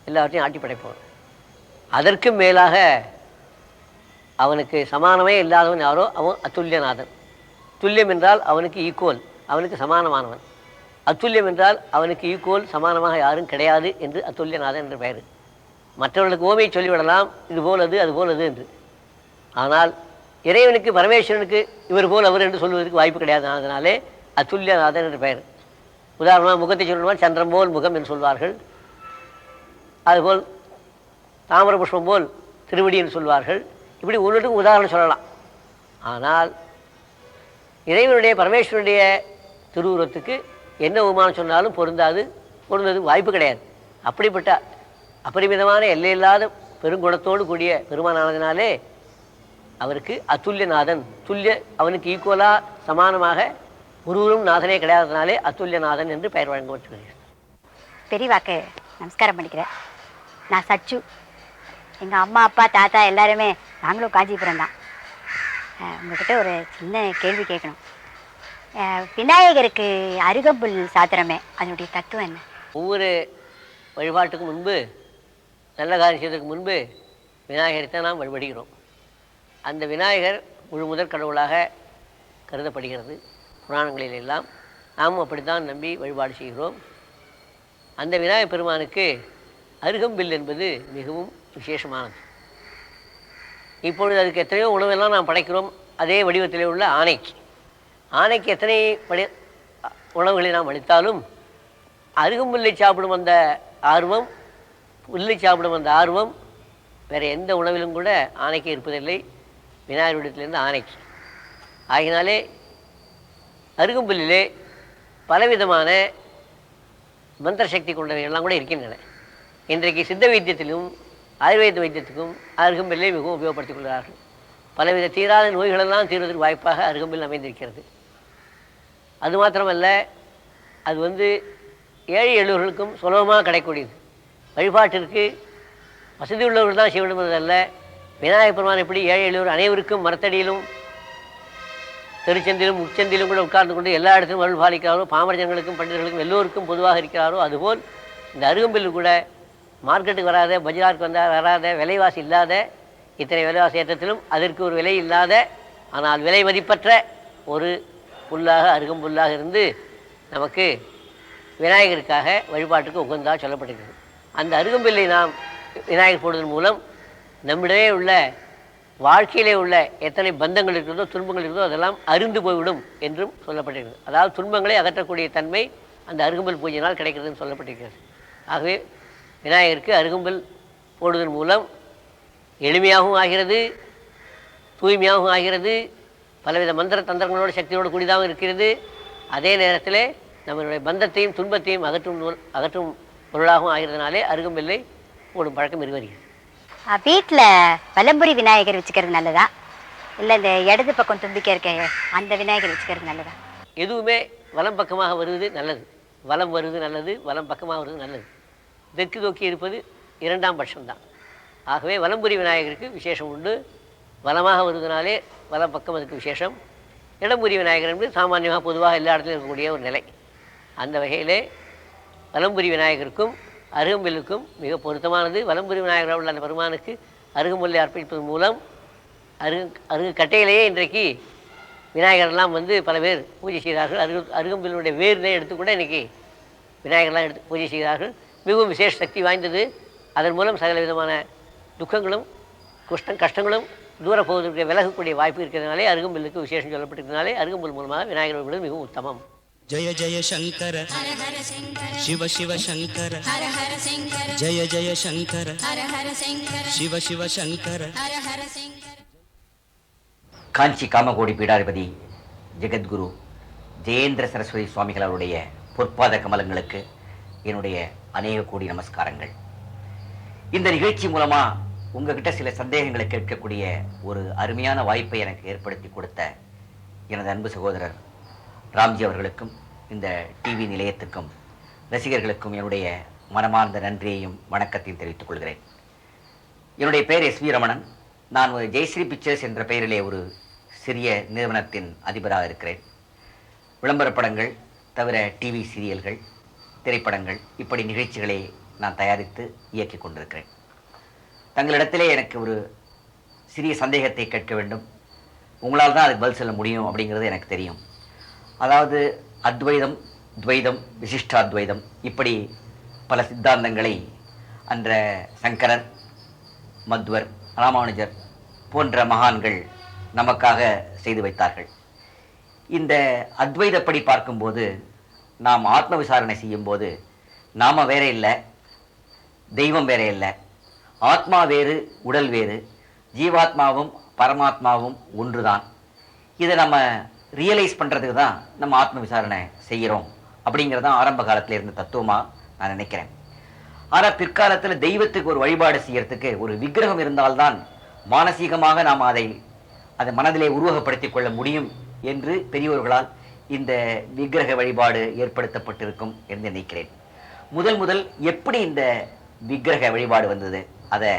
Speaker 8: எல்லாவற்றையும் ஆட்டி படைப்பவன். அதற்கு மேலாக அவனுக்கு சமானமே இல்லாதவன் யாரோ அவன் அத்துல்யநாதன். துல்லியம் என்றால் அவனுக்கு ஈக்குவல், அவனுக்கு சமானமானவன். அத்துல்யம் என்றால் அவனுக்கு ஈக்குவல், சமானமாக யாரும் கிடையாது என்று அத்துல்யநாதன் என்று பெயர். மற்றவர்களுக்கு ஓமையை சொல்லிவிடலாம், இது போல் அது, அது போல் அது என்று. ஆனால் இறைவனுக்கு பரமேஸ்வரனுக்கு இவர் போல் அவர் என்று சொல்வதற்கு வாய்ப்பு கிடையாது. அதனாலே அத்துல்யநாதன் என்று பெயர். உதாரணமாக முகத்தை சொல்லுவார், சந்திரன் போல் முகம் என்று சொல்வார்கள். அதுபோல் தாமர புஷ்பம் போல் திருவடி என்று சொல்வார்கள். இப்படி ஒன்றுக்கும் உதாரணம் சொல்லலாம். ஆனால் இறைவனுடைய பரமேஸ்வரனுடைய திருவுருவத்துக்கு என்ன உமானம் சொன்னாலும் பொருந்தது வாய்ப்பு கிடையாது. அப்படிப்பட்ட அபரிமிதமான எல்லையில்லாத பெருங்குணத்தோடு கூடிய பெருமானானதினாலே அவருக்கு அத்துல்யநாதன், அவனுக்கு ஈக்குவலாக சமானமாக ஒருவரும் நாதனே கிடையாதனாலே அத்துல்யநாதன் என்று பெயர் வழங்கப்பட்டுள்ளது.
Speaker 9: பெரியவாக்கு நமஸ்காரம் பண்ணிக்கிறேன். நான் சச்சு. எங்கள் அம்மா அப்பா தாத்தா எல்லாருமே நாங்களும் காஞ்சிபுரம் தான். உங்கள்கிட்ட ஒரு சின்ன கேள்வி கேட்கணும். விநாயகருக்கு அருகம்புல் சாத்திரமே, அதனுடைய தத்துவம் என்ன?
Speaker 8: ஒவ்வொரு வழிபாட்டுக்கு முன்பு, நல்ல காரியம் செய்வதற்கு முன்பு விநாயகரை நாம் வழிபடுகிறோம். அந்த விநாயகர் முழு முதற் கடவுளாக கருதப்படுகிறது புராணங்களில் எல்லாம். நாமும் அப்படித்தான் நம்பி வழிபாடு செய்கிறோம். அந்த விநாயகர் பெருமானுக்கு அருகம்பில் என்பது மிகவும் விசேஷமானது. இப்பொழுது அதுக்கு எத்தனையோ உணவெல்லாம் நாம் படைக்கிறோம். அதே வடிவத்திலே உள்ள ஆனைக்கு எத்தனை உணவுகளை நாம் அளித்தாலும் அருகம்புல்லை சாப்பிடும் அந்த ஆர்வம், புல்லை சாப்பிடும் அந்த ஆர்வம் வேறு எந்த உணவிலும் கூட ஆனைக்கு இருப்பதில்லை, விநாயகர் விடத்திலிருந்து ஆனைக்கு. ஆகினாலே அருகம்புல்லிலே பலவிதமான மந்திர சக்தி கொண்டவைகள்லாம் கூட இருக்கின்றன. இன்றைக்கு சித்த வைத்தியத்திலும் ஆயுர்வேத வைத்தியத்துக்கும் அருகம்பில்லை மிகவும் உபயோகப்படுத்திக் கொள்கிறார்கள். பலவித தீராத நோய்களெல்லாம் தீர்வதற்கு வாய்ப்பாக அருகம்பில் அமைந்திருக்கிறது. அது மாத்திரமல்ல, அது ஏழை எளியவர்களுக்கும் சுலபமாக கிடைக்கக்கூடியது. வழிபாட்டிற்கு வசதி உள்ளவர்கள் தான் செய்ய வேண்டும் என்பதல்ல. விநாயகர் பெருமான் எப்படி ஏழை எளியவர் அனைவருக்கும் மரத்தடியிலும் தெருச்சந்திலும் முச்சந்திலும் கூட உட்கார்ந்து கொண்டு எல்லா இடத்திலும் அருள் பாலிக்கிறாரோ, பாமரஜனங்களுக்கும் பண்டிதர்களுக்கும் எல்லோருக்கும் பொதுவாக இருக்கிறாரோ, அதுபோல் இந்த அருகம்பில் கூட மார்க்கெட்டுக்கு வராத, பஜாருக்கு வராத, விலைவாசி இல்லாத, இத்தனை விலைவாசி ஏற்றத்திலும் அதற்கு ஒரு விலை இல்லாத, ஆனால் விலை மதிப்பற்ற ஒரு புல்லாக அருகம்புல்லாக இருந்து நமக்கு விநாயகருக்காக வழிபாட்டுக்கு உகந்ததாக சொல்லப்படுகிறது. அந்த அருகம்பில்லை நாம் விநாயகர் போடுவதன் மூலம் நம்மிடையே உள்ள வாழ்க்கையிலே உள்ள எத்தனை பந்தங்கள் இருக்கிறதோ, துன்பங்கள் இருக்கிறதோ அதெல்லாம் அருந்து போய்விடும் என்றும் சொல்லப்பட்டிருக்கிறது. அதாவது துன்பங்களை அகற்றக்கூடிய தன்மை அந்த அருகம்புல் பூஜையினால் கிடைக்கிறதுன்னு சொல்லப்பட்டிருக்கிறது. ஆகவே விநாயகருக்கு அருகம்புல் போடுவதன் மூலம் எளிமையாகவும் ஆகிறது, தூய்மையாகவும் ஆகிறது, பலவித மந்திர தந்திரங்களோடு சக்தியோடு கூடியதாகவும் இருக்கிறது. அதே நேரத்தில் நம்மளுடைய பந்தத்தையும் துன்பத்தையும் அகற்றும் பொருளாகவும் ஆகிறதுனாலே அருகம்பில்லை போடும் பழக்கம் வருகிறது.
Speaker 9: வீட்டில் வலம்புரி விநாயகர் வச்சுக்கிறது நல்லதா, இல்லை இந்த இடது பக்கம் தும்பிக்கை இருக்க அந்த விநாயகர் வச்சுக்கிறது நல்லதா?
Speaker 8: எதுவுமே வலம் பக்கமாக வருவது நல்லது. வலம் வருவது நல்லது, வலம் பக்கமாக வருவது நல்லது. தெற்கு நோக்கி இருப்பது இரண்டாம் பட்சம்தான். ஆகவே வலம்புரி விநாயகருக்கு விசேஷம் உண்டு. வலமாக வருவதனாலே வலம் பக்கம் அதுக்கு விசேஷம். இடம்புரி விநாயகர் என்பது சாமானியமாக பொதுவாக எல்லா இடத்துலையும் இருக்கக்கூடிய ஒரு நிலை. அந்த வகையிலே வலம்புரி விநாயகருக்கும் அருகம்பில்லுக்கும் மிக பொருத்தமானது. வலம்புரி விநாயகராக உள்ள அந்த பெருமானுக்கு அருகம்புல்லை அர்ப்பணிப்பதன் மூலம் அருகு கட்டையிலேயே இன்றைக்கு விநாயகர்லாம் பல பேர் பூஜை செய்கிறார்கள். அருகம்பில்லுடைய வேர்னே எடுத்துக்கூட இன்றைக்கி விநாயகர்லாம் எடுத்து பூஜை செய்கிறார்கள். மிகவும் விசேஷ சக்தி வாய்ந்தது. அதன் மூலம் சகல விதமான துக்கங்களும் கஷ்டங்களும் தூர போவதற்கு விலகக்கூடிய வாய்ப்பு இருக்கிறதுனாலே அருகம்பில்லுக்கு விசேஷம் சொல்லப்பட்டிருக்கிறதுனாலே அருகம்புல் மூலமாக விநாயகர் வழிபடுவது மிகவும் உத்தமம்.
Speaker 7: ஜய ஜய சங்கர சிவ சிவ சங்கர ஜய ஜய சங்கர சிவ சிவ சங்கர.
Speaker 10: காஞ்சி காமகோடி பீடாதிபதி ஜெகத்குரு ஜெயேந்திர சரஸ்வதி சுவாமிகள் அவருடைய பொற்பாத கமலங்களுக்கு என்னுடைய அநேக கோடி நமஸ்காரங்கள். இந்த நிகழ்ச்சி மூலமா உங்ககிட்ட சில சந்தேகங்களை கேட்கக்கூடிய ஒரு அருமையான வாய்ப்பை எனக்கு ஏற்படுத்தி கொடுத்த எனது அன்பு சகோதரர் ராம்ஜி அவர்களுக்கும் இந்த டிவி நிலையத்துக்கும் ரசிகர்களுக்கும் என்னுடைய மனமார்ந்த நன்றியையும் வணக்கத்தையும் தெரிவித்துக் கொள்கிறேன். என்னுடைய பெயர் எஸ்வி ரமணன். நான் ஒரு ஜெயஸ்ரீ பிக்சர்ஸ் என்ற பெயரிலே ஒரு சிறிய நிறுவனத்தின் அதிபராக இருக்கிறேன். விளம்பர படங்கள் தவிர டிவி சீரியல்கள், திரைப்படங்கள், இப்படி நிகழ்ச்சிகளை நான் தயாரித்து இயக்கி கொண்டிருக்கிறேன். தங்களிடத்திலே எனக்கு ஒரு சிறிய சந்தேகத்தை கேட்க வேண்டும். உங்களால் தான் அதுக்கு பதில் சொல்ல முடியும் அப்படிங்கிறது எனக்கு தெரியும். அதாவது அத்வைதம், துவைதம், விசிஷ்டாத்வைதம், இப்படி பல சித்தாந்தங்களை அன்ற சங்கரர், மத்வர், ராமானுஜர் போன்ற மகான்கள் நமக்காக செய்து வைத்தார்கள். இந்த அத்வைதப்படி பார்க்கும்போது நாம் ஆத்ம விசாரணை செய்யும்போது நாம வேற இல்லை, தெய்வம் வேற இல்லை, ஆத்மா வேறு, உடல் வேறு, ஜீவாத்மாவும் பரமாத்மாவும் ஒன்றுதான். இதை நம்ம ரியலைஸ் பண்ணுறதுக்கு தான் நம்ம ஆத்ம விசாரணை செய்கிறோம் அப்படிங்கிறதான் ஆரம்ப காலத்தில் இருந்த தத்துவமாக நான் நினைக்கிறேன். ஆனால் பிற்காலத்தில் தெய்வத்துக்கு ஒரு வழிபாடு செய்யறதுக்கு ஒரு விக்கிரகம் இருந்தால்தான் மானசீகமாக நாம் அதை மனதிலே உருவகப்படுத்திக் கொள்ள முடியும் என்று பெரியோர்களால் இந்த விக்கிரக வழிபாடு ஏற்படுத்தப்பட்டிருக்கும் என்று நினைக்கிறேன். முதல் எப்படி இந்த விக்கிரக வழிபாடு வந்தது, அதை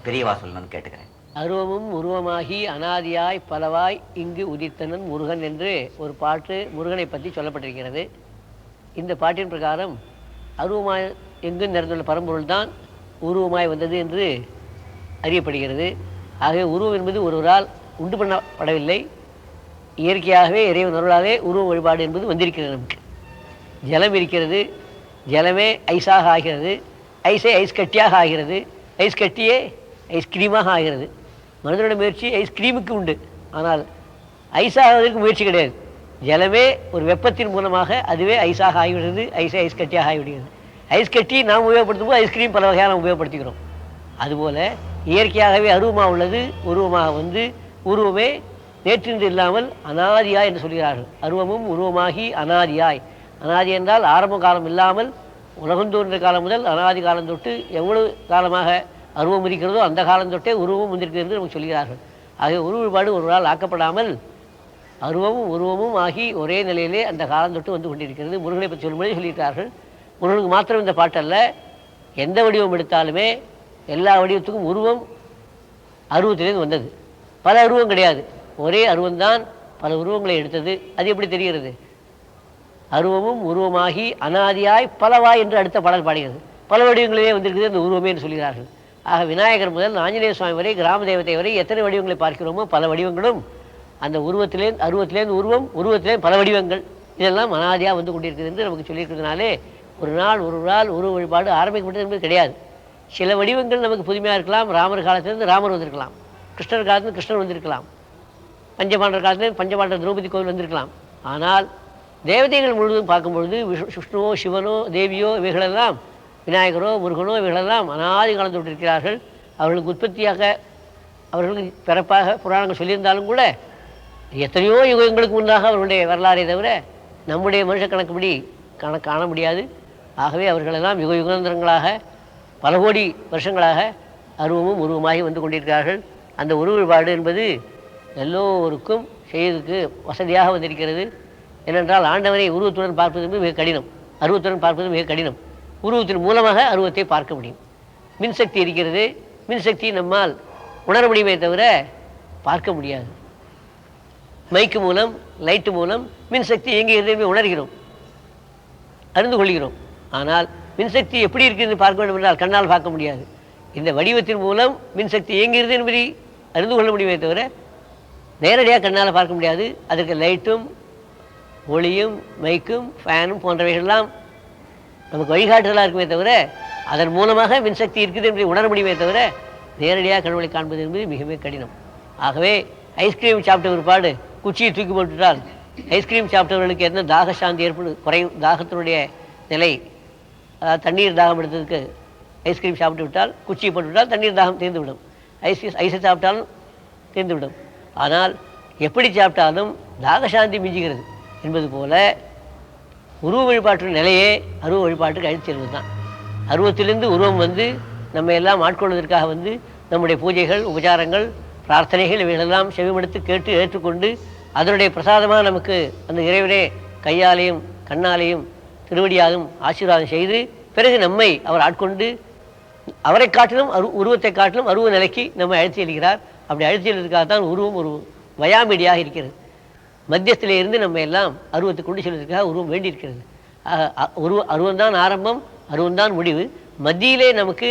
Speaker 10: பெரியவா சொல்லணும்னு கேட்டுக்கிறேன்.
Speaker 8: அருவமும் உருவமாகி அனாதியாய் பலவாய் இங்கு உதித்தனன் முருகன் என்று ஒரு பாட்டு முருகனை பற்றி சொல்லப்பட்டிருக்கிறது. இந்த பாட்டின் பிரகாரம் அருவமாய் எங்கு நிறைந்துள்ள பரம்பொருள் தான் உருவமாய் வந்தது என்று அறியப்படுகிறது. ஆகவே உருவம் என்பது ஒருவரால் உண்டு பண்ணப்படவில்லை, இயற்கையாகவே இறைவன் அருளாலே உருவ வழிபாடு என்பது வந்திருக்கிறது. நமக்கு ஜலம் இருக்கிறது, ஜலமே ஐஸாக ஆகிறது, ஐஸே ஐஸ் கட்டியாக ஆகிறது, ஐஸ் கட்டியே ஐஸ்கிரீமாக ஆகிறது. மனிதனோட முயற்சி ஐஸ்கிரீமுக்கு உண்டு, ஆனால் ஐஸாகிறதுக்கு முயற்சி கிடையாது. ஜலமே ஒரு வெப்பத்தின் மூலமாக அதுவே ஐஸாக ஆகிவிடுறது, ஐஸே ஐஸ் கட்டியாக ஆகிவிடுகிறது. ஐஸ் கட்டி நாம் உபயோகப்படுத்தும் போது ஐஸ்கிரீம் பல வகையான உபயோகப்படுத்திக்கிறோம். அதுபோல் இயற்கையாகவே அருவமாக உள்ளது உருவமாக வந்து உருவமே நேற்றின்று இல்லாமல் அனாதியாய் என்று சொல்கிறார்கள். அருவமும் உருவமாகி அனாதியாய். அனாதி என்றால் ஆரம்ப காலம் இல்லாமல் உலகம் தோன்ற காலம் முதல் அனாதி காலம் தொட்டு எவ்வளவு காலமாக அருவம் இருக்கிறதோ அந்த காலம் தொட்டே உருவமும் வந்திருக்கிறது என்று நமக்கு சொல்கிறார்கள். ஆகிய உருவ வழிபாடு ஒரு நாள் ஆக்கப்படாமல் அருவமும் உருவமும் ஆகி ஒரே நிலையிலே அந்த காலம் தொட்டு வந்து கொண்டிருக்கிறது. முருகனை பற்றி சொல்லும்போது சொல்லியிருக்கிறார்கள். முருகனுக்கு மாத்திரம் இந்த பாட்டல்ல, எந்த வடிவம் எடுத்தாலுமே எல்லா வடிவத்துக்கும் உருவம் அருவத்திலேருந்து வந்தது. பல அருவம் கிடையாது, ஒரே அருவம்தான் பல உருவங்களை எடுத்தது. அது எப்படி தெரிகிறது? அருவமும் உருவமாகி அனாதியாய் பலவாய் என்று அடுத்த பாடல் பாடுகிறது. பல வடிவங்களிலே வந்திருக்குது அந்த உருவமே என்று சொல்கிறார்கள். ஆக விநாயகர் முதல் ஆஞ்சநேய சுவாமி வரை, கிராம தேவதை வரை எத்தனை வடிவங்களை பார்க்கிறோமோ பல வடிவங்களும் அந்த அருவத்திலேருந்து உருவம், உருவத்திலேருந்து பல வடிவங்கள், இதெல்லாம் அனாதியாக வந்து கொண்டிருக்குது என்று நமக்கு சொல்லியிருக்கிறதுனாலே ஒரு நாள் உருவ வழிபாடு ஆரம்பிக்கப்பட்டது என்பது கிடையாது. சில வடிவங்கள் நமக்கு புதுமையாக இருக்கலாம். ராமர் காலத்திலிருந்து ராமர் வந்திருக்கலாம், கிருஷ்ணர் காலத்திலிருந்து கிருஷ்ணர் வந்திருக்கலாம், பஞ்சபாண்டர் காலத்திலிருந்து பஞ்சபாண்டர் திரௌபதி கோவில் வந்திருக்கலாம். ஆனால் தேவதைகள் முழுவதும் பார்க்கும்பொழுது விஷ்ணுவோ சிவனோ தேவியோ இவைகளெல்லாம், விநாயகரோ முருகனோ இவைகளெல்லாம் அனாதி காலம் தொட்டிருக்கிறார்கள். அவர்களுக்கு உற்பத்தியாக அவர்களுக்கு பிறப்பாக புராணங்கள் சொல்லியிருந்தாலும் கூட எத்தனையோ யுகங்களுக்கு முன்னாக அவர்களுடைய வரலாறை தவிர நம்முடைய மனுஷ கணக்குப்படி காண முடியாது. ஆகவே அவர்களெல்லாம் யுக யுகாந்தரங்களாக பல கோடி வருஷங்களாக அருவமும் உருவமாகி வந்து கொண்டிருக்கிறார்கள். அந்த உருவ வழிபாடு என்பது எல்லோருக்கும் செய்வதற்கு வசதியாக வந்திருக்கிறது. ஏனென்றால் ஆண்டவனை உருவத்துடன் பார்ப்பது என்பது மிக கடினம், அருவத்துடன் பார்ப்பது மிக கடினம். உருவத்தின் மூலமாக அருவத்தை பார்க்க முடியும். மின்சக்தி இருக்கிறது, மின்சக்தி நம்மால் உணர முடியுமே தவிர பார்க்க முடியாது. மைக்கு மூலம், லைட்டு மூலம் மின்சக்தி இயங்குகிறது உணர்கிறோம், அறிந்து கொள்கிறோம். ஆனால் மின்சக்தி எப்படி இருக்கிறது பார்க்க வேண்டும் என்றால் கண்ணால் பார்க்க முடியாது. இந்த வடிவத்தின் மூலம் மின்சக்தி இயங்குகிறது என்பதை அறிந்து கொள்ள முடியுமே தவிர நேரடியாக கண்ணால் பார்க்க முடியாது. அதற்கு லைட்டும் ஒளியும் மைக்கும் ஃபேனும் போன்றவைகள்லாம் நமக்கு வழிகாட்டுதலாக இருக்குமே தவிர அதன் மூலமாக மின்சக்தி இருக்குது என்பதை உணர முடியுமே தவிர நேரடியாக கடவுளை காண்பது என்பது மிக மிக கடினம். ஆகவே ஐஸ்கிரீம் சாப்பிட்ட ஒருபாடு குச்சியை தூக்கி போட்டுவிட்டால் ஐஸ்கிரீம் சாப்பிட்டவர்களுக்கு என்ன தாக சாந்தி குறையும், தாகத்தினுடைய நிலை, அதாவது தண்ணீர் தாகம் எடுத்ததுக்கு ஐஸ்கிரீம் சாப்பிட்டு விட்டால் குச்சியை போட்டுவிட்டால் தண்ணீர் தாகம் தீர்ந்துவிடும். ஐஸை சாப்பிட்டாலும் தீர்ந்துவிடும். ஆனால் எப்படி சாப்பிட்டாலும் தாகசாந்தி மிஞ்சுகிறது என்பது போல உருவ வழிபாட்டு நிலையே அருவ வழிபாட்டுக்கு அழைத்து செல்வது தான். அருவத்திலிருந்து உருவம் வந்து நம்ம எல்லாம் ஆட்கொள்வதற்காக வந்து நம்முடைய பூஜைகள், உபச்சாரங்கள், பிரார்த்தனைகள் இவைகளெல்லாம் செவிமடுத்து கேட்டு ஏற்றுக்கொண்டு அதனுடைய பிரசாதமாக நமக்கு அந்த இறைவனே கையாலையும் கண்ணாலையும் திருவடியாலும் ஆசீர்வாதம் செய்து பிறகு நம்மை அவர் ஆட்கொண்டு அவரை காட்டிலும் உருவத்தை காட்டிலும் அருவ நிலைக்கு நம்மை அழைத்து செல்கிறார். அப்படி அழைத்து செல்வதற்காகத்தான் உருவம் ஒரு வயாமீடியாக இருக்கிறது. மத்தியத்திலே இருந்து நம்ம எல்லாம் அருவத்தை கொண்டு செல்வதற்காக உருவம் வேண்டியிருக்கிறது. அருவம்தான் ஆரம்பம், அருவம்தான் முடிவு. மத்தியிலே நமக்கு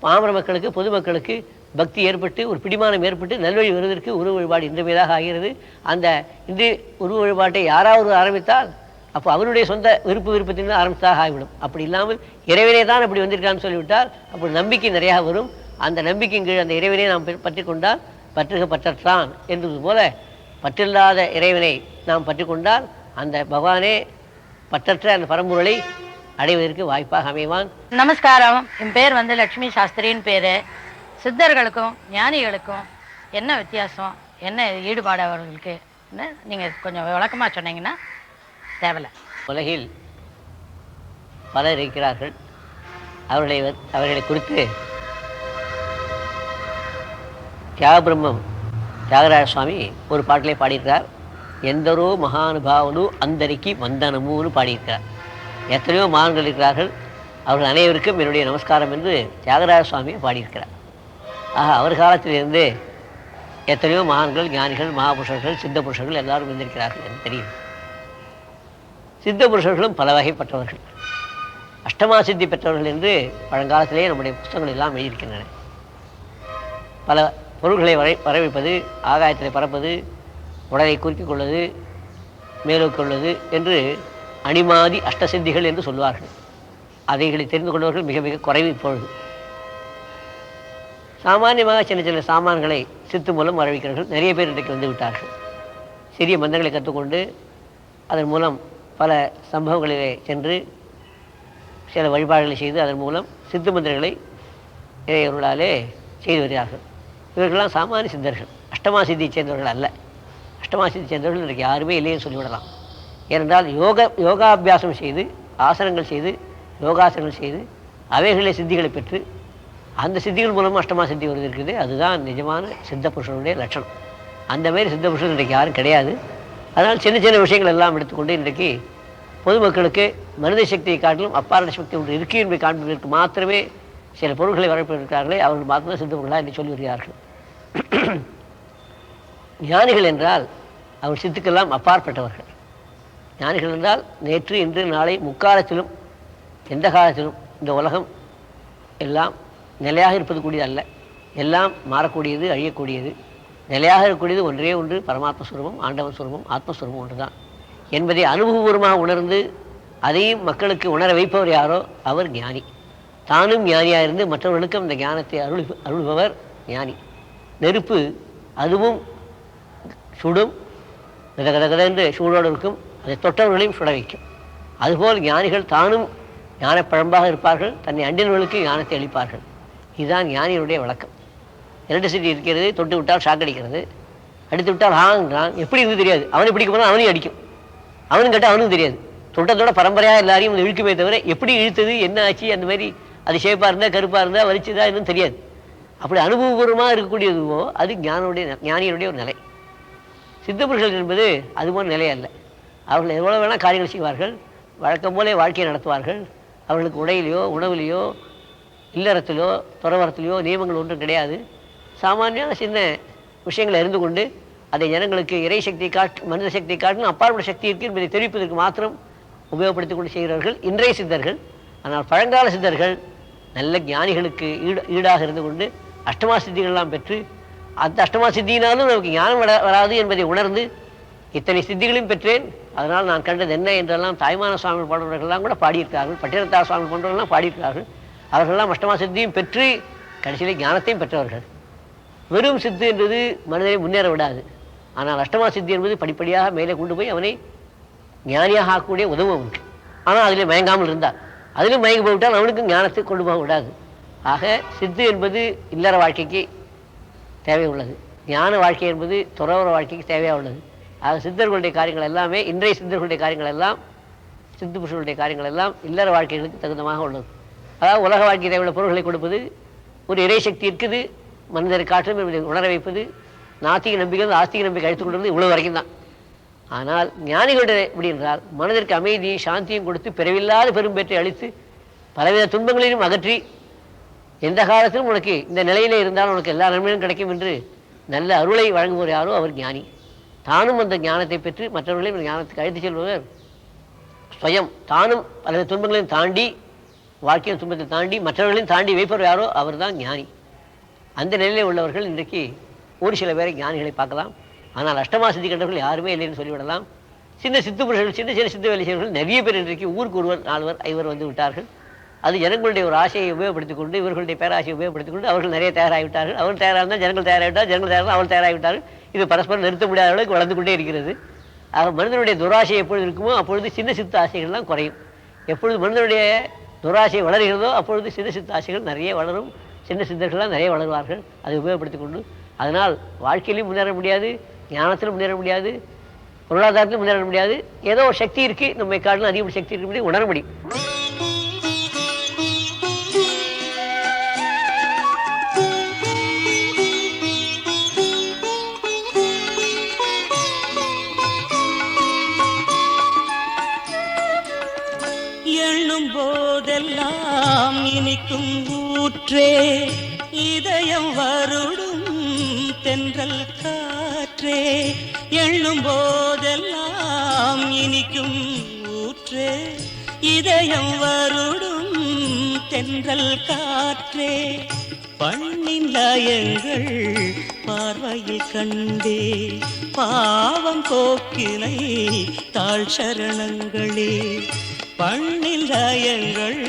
Speaker 8: பாமர மக்களுக்கு, பொதுமக்களுக்கு பக்தி ஏற்பட்டு ஒரு பிடிமானம் ஏற்பட்டு நல்வழி வருவதற்கு உருவ வழிபாடு இன்றியமையாக ஆகிறது. அந்த இன்று உருவ வழிபாட்டை யாராவது ஆரம்பித்தால் அப்போ அவருடைய சொந்த விருப்பத்தின் ஆரம்பித்தாக ஆகிவிடும். அப்படி இல்லாமல் இறைவனே தான் அப்படி வந்திருக்கான்னு சொல்லிவிட்டால் அப்போ நம்பிக்கை நிறையாக வரும். அந்த நம்பிக்கையின் கீழ் அந்த இறைவனை நாம் பற்றி கொண்டால் பற்றுக பற்றற்றான் என்பது போல பற்றில்லாத இறைவனை நாம் பற்றி கொண்டால் அந்த பகவானே பற்றற்ற அந்த பரம்பொருளை அடைவதற்கு வாய்ப்பாக அமைவான்.
Speaker 9: நமஸ்காரம். என் பேர் வந்து லட்சுமி சாஸ்திரின்னு பேர். சித்தர்களுக்கும் ஞானிகளுக்கும் என்ன வித்தியாசம், என்ன ஈடுபாடு அவர்களுக்கு நீங்கள் கொஞ்சம் விளக்கமாக சொன்னீங்கன்னா தேவையில்லை.
Speaker 8: உலகில் பலர் இருக்கிறார்கள். அவர்களை குறித்து தியாகபிரம்மம் தியாகராஜ சுவாமி ஒரு பாட்டிலே பாடியிருக்கிறார். எந்தரோ மகானுபாவனு அந்தரிக்கு வந்தனமுன்னு பாடியிருக்கிறார். எத்தனையோ மகான்கள் இருக்கிறார்கள், அவர்கள் அனைவருக்கும் என்னுடைய நமஸ்காரம் என்று தியாகராஜ சுவாமியை பாடியிருக்கிறார். ஆக அவர் காலத்திலிருந்து எத்தனையோ மகான்கள், ஞானிகள், மகாபுருஷர்கள், சித்த புருஷர்கள் எல்லாரும் இருந்திருக்கிறார்கள் என்று தெரியும். சித்த புருஷர்களும் பல வகைப்பட்டவர்கள், அஷ்டமா சித்தி பெற்றவர்கள் என்று பழங்காலத்திலேயே நம்முடைய புத்தகங்கள் எல்லாம் எழுதியிருக்கின்றன. பல பொருள்களை வரவைப்பது, ஆகாயத்தில் பறப்பது, உடலை குறுக்கிக் கொள்வது, மேலோக்கி கொள்வது என்று அணிமாதி அஷ்டசித்திகள் என்று சொல்வார்கள். அதைகளை தெரிந்து கொண்டவர்கள் மிக மிக குறைவு. இப்பொழுது சாமானியமாக சின்ன சின்ன சாமான்களை சித்து மூலம் வரவைக்கிறார்கள். நிறைய பேர் இன்றைக்கு வந்து விட்டார்கள். சிறிய மந்திரங்களை கற்றுக்கொண்டு அதன் மூலம் பல சம்பவங்களிலே சென்று சில வழிபாடுகளை செய்து அதன் மூலம் சித்து மந்திரங்களை இறையவர்களாலே செய்து வருகிறார்கள். இவர்களெல்லாம் சாமானிய சித்தர்கள், அஷ்டமா சித்தியை சேர்ந்தவர்கள் அல்ல. அஷ்டமா சித்தி சேர்ந்தவர்கள் இன்றைக்கு யாருமே இல்லைன்னு சொல்லிவிடலாம். ஏனென்றால் யோகாபியாசம் செய்து, ஆசனங்கள் செய்து, யோகாசனங்கள் செய்து அவைகளிலே சித்திகளை பெற்று அந்த சித்திகள் மூலமாக அஷ்டமா சித்தி வருது இருக்குது. அதுதான் நிஜமான சித்த புருஷனுடைய லட்சணம். அந்த மாதிரி சித்த புருஷன் இன்றைக்கு யாரும் கிடையாது. அதனால் சின்ன சின்ன விஷயங்கள் எல்லாம் எடுத்துக்கொண்டு இன்றைக்கு பொதுமக்களுக்கு மனித சக்தியை காட்டிலும் அப்பாரண சக்தி ஒன்று இருக்கு என்பதை காண்பதற்கு மாத்திரமே சில பொருட்களை வரப்பட்டிருக்கிறார்களே, அவர்கள் மாத்திரம் சித்த பொருளாக என்று சொல்லி வருகிறார்கள். ஞானிகள் என்றால் அவர் சித்துக்கெல்லாம் அப்பாற்பட்டவர்கள். ஞானிகள் என்றால் நேற்று, இன்று, நாளை, முக்காலத்திலும் எந்த காலத்திலும் இந்த உலகம் எல்லாம் நிலையாக இருப்பது கூடியது அல்ல. எல்லாம் மாறக்கூடியது, அழியக்கூடியது. நிலையாக இருக்கக்கூடியது ஒன்றே ஒன்று, பரமாத்ம சுரூபம், ஆண்டவன் சுரூபம், ஆத்மஸ்வரூபம் ஒன்று தான் என்பதை அனுபவபூர்வமாக உணர்ந்து அதையும் மக்களுக்கு உணர வைப்பவர் யாரோ அவர் ஞானி. தானும் ஞானியாக இருந்து மற்றவர்களுக்கும் அந்த ஞானத்தை அருள்பவர் ஞானி. நெருப்பு அதுவும் சுடும், கதகதகத என்று சூடோடு இருக்கும், அதை தொட்டவர்களையும் சுட வைக்கும். அதுபோல் ஞானிகள் தானும் ஞானப்பழம்பாக இருப்பார்கள், தன்னை அண்டினவர்களுக்கு ஞானத்தை அளிப்பார்கள். இதுதான் ஞானிகளுடைய வழக்கம். எலக்ட்ரிசிட்டி இருக்கிறது, தொட்டு விட்டால் ஷாக் அடிக்கிறது, அடித்து விட்டால் ஹாங்கிறான். எப்படி இருந்து தெரியாது. அவனை பிடிக்க போனால் அவனையும் அடிக்கும். அவனும் கேட்டால் அவனுக்கும் தெரியாது. தொட்டத்தோட பரம்பரையாக எல்லாரையும் இழுக்குமே தவிர எப்படி இழுத்தது, என்ன ஆச்சு, அந்த மாதிரி அது ஷேப்பாக இருந்தால் கருப்பாக இருந்தால் வலிச்சுதா இன்னும் தெரியாது. அப்படி அனுபவபூர்வமாக இருக்கக்கூடியதுவோ அது ஞானியனுடைய ஒரு நிலை. சித்தபுருஷர்கள் என்பது அதுபோன்ற நிலை அல்ல. அவர்கள் எவ்வளோ வேணால் காரியங்கள் செய்வார்கள், வழக்கம் போலே வாழ்க்கையை நடத்துவார்கள். அவர்களுக்கு உடையிலையோ உணவுலையோ இல்லறத்திலோ துறவரத்திலையோ நியமங்கள் ஒன்றும் கிடையாது. சாமானியான சின்ன விஷயங்களை அறிந்து கொண்டு அதை ஜனங்களுக்கு இறை சக்தி மனித சக்தி காட்டிலும் அப்பாற்பட்ட சக்தி இருக்கு என்பதை தெரிவிப்பதற்கு மாத்திரம் உபயோகப்படுத்தி கொண்டு செய்கிறவர்கள் இன்றைய சித்தர்கள். ஆனால் பழங்கால சித்தர்கள் நல்ல ஞானிகளுக்கு ஈடாக இருந்து கொண்டு அஷ்டமா சித்திகள்லாம் பெற்று அந்த அஷ்டமா சித்தியினாலும் நமக்கு ஞானம் வராது என்பதை உணர்ந்து இத்தனை சித்திகளையும் பெற்றேன், அதனால் நான் கண்டது என்ன என்றெல்லாம் தாய்மான சுவாமி போன்றவர்கள்லாம் கூட பாடியிருக்கார்கள். பட்டினத்தார் சுவாமி போன்றவர்கள்லாம் பாடியிருக்கார்கள். அவர்களெல்லாம் அஷ்டமா சித்தியும் பெற்று கடைசியில் ஞானத்தையும் பெற்றவர்கள். வெறும் சித்து என்பது மனிதனை முன்னேற விடாது. ஆனால் அஷ்டமா சித்தி என்பது படிப்படியாக மேலே கொண்டு போய் அவனை ஞானியாக ஆக்கக்கூடிய உதவும் உண்டு. ஆனால் அதில் மயங்காமல் இருந்தார். அதிலும் மயங்கி போய்விட்டால் அவனுக்கும் ஞானத்தை கொண்டு போக விடாது. ஆக சித்து என்பது இல்லற வாழ்க்கைக்கு தேவை உள்ளது, ஞான வாழ்க்கை என்பது துறவர வாழ்க்கைக்கு தேவையாக உள்ளது. ஆக சித்தர்களுடைய காரியங்கள் எல்லாமே, இன்றைய சித்தர்களுடைய காரியங்கள் எல்லாம், சித்து புருஷர்களுடைய காரியங்கள் எல்லாம் இல்லற வாழ்க்கைகளுக்கு தகுந்தமாக உள்ளது. அதாவது உலக வாழ்க்கை தேவையுள்ள பொருள்களை கொடுப்பது, ஒரு இறை சக்தி இருக்குது மனிதரை காற்றும் என்பதை உணர வைப்பது, நாத்திக நம்பிக்கை ஆஸ்திக நம்பிக்கை அழைத்துக் கொண்டிருந்தது இவ்வளவு வரைக்கும் தான். ஆனால் ஞானிகளுடைய எப்படி என்றால் மனதிற்கு அமைதியும் சாந்தியும் கொடுத்து பிறவில்லாத பெரும்பேற்றை அளித்து பலவித துன்பங்களையும் அகற்றி எந்த காலத்திலும் உனக்கு இந்த நிலையிலே இருந்தாலும் உனக்கு எல்லா நன்மையும் கிடைக்கும் என்று நல்ல அருளை வழங்குவோர் யாரோ அவர் ஞானி. தானும் அந்த ஞானத்தை பெற்று மற்றவர்களையும் ஞானத்துக்கு அழைத்து செல்பவர் ஸ்வயம் தானும் பல துன்பங்களையும் தாண்டி, வாழ்க்கையின் துன்பத்தை தாண்டி மற்றவர்களையும் தாண்டி வைப்பவர் யாரோ அவர் தான் ஞானி. அந்த நிலையிலே உள்ளவர்கள் இன்றைக்கு ஒரு சில பேரை ஞானிகளை பார்க்கலாம். ஆனால் அஷ்டமா சித்தி கண்டவர்கள் யாருமே இல்லைன்னு சொல்லிவிடலாம். சின்ன சித்து புருஷர்கள், சின்ன சின்ன சித்து வேலை செய்வர்கள் நிறைய பேர் இன்றைக்கு ஊருக்கு ஒருவர் 4 5 வந்து விட்டார்கள். அது ஜனங்களுடைய ஒரு ஆசையை உபயோகப்படுத்திக் கொண்டு, இவர்களுடைய பேராசையை உபயோகப்படுத்திக் கொண்டு அவர்கள் நிறைய தயாராகிவிட்டார்கள். அவர்கள் தயாராக இருந்தால் ஜனங்கள் தயாராகிவிட்டார், ஜனங்கள் தயாராக அவர்கள் தயாராகிவிட்டார்கள். இது பரஸ்பரம் நிறுத்த முடியாத அளவுக்கு வளர்ந்து கொண்டே இருக்கிறது. ஆக மனிதனுடைய துராசை எப்பொழுது இருக்குமோ அப்பொழுது சின்ன சித்து ஆசைகள்லாம் குறையும். எப்பொழுது மனிதனுடைய துராசை வளர்கிறதோ அப்பொழுது சின்ன சித்து ஆசைகள் நிறைய வளரும். சின்ன சித்தர்கள்லாம் நிறைய வளருவார்கள் அதை உபயோகப்படுத்தி கொண்டு. அதனால் வாழ்க்கையிலையும் முன்னேற முடியாது, ஞானத்திலும் முன்னேற முடியாது, பொருளாதாரத்திலும் முன்னேற முடியாது. ஏதோ ஒரு சக்தி இருக்குது, நம்மை காட்டிலும் அதிகப்படி சக்தி இருக்க முடியும், உணர முடியும்.
Speaker 7: எண்ணும் போதெல்லாம் இனிக்கும் ஊற்றே, இதயம் வருடும் தென்றல் காற்றே. எண்ணும் போதெல்லாம் இனிக்கும் ஊற்றே, இதயம் வருடும் தென்றல் காற்றே. பண்ணின் லயங்கள் பார்வையில் கண்டே, பாவம் போக்கினை தாழ் சரணங்களே. பண்ணில் லயங்கள்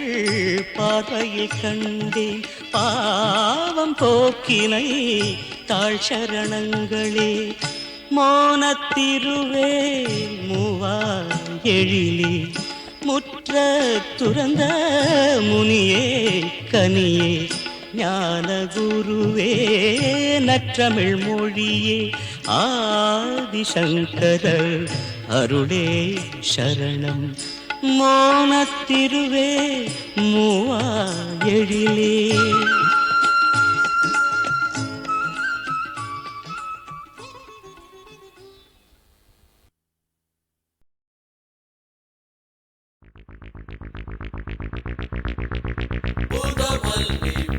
Speaker 7: பார்வையில் கண்டேன், பாவம் போக்கினை தாழ் சரணங்களே. மோனத்திருவே மூவா எழிலே, முற்ற துறந்த முனியே கனியே, ஞான குருவே நற்றமிழ் மொழியே, ஆதிசங்கரர் அருளே சரணம். மோனத்திருவே மூவா எழிலே.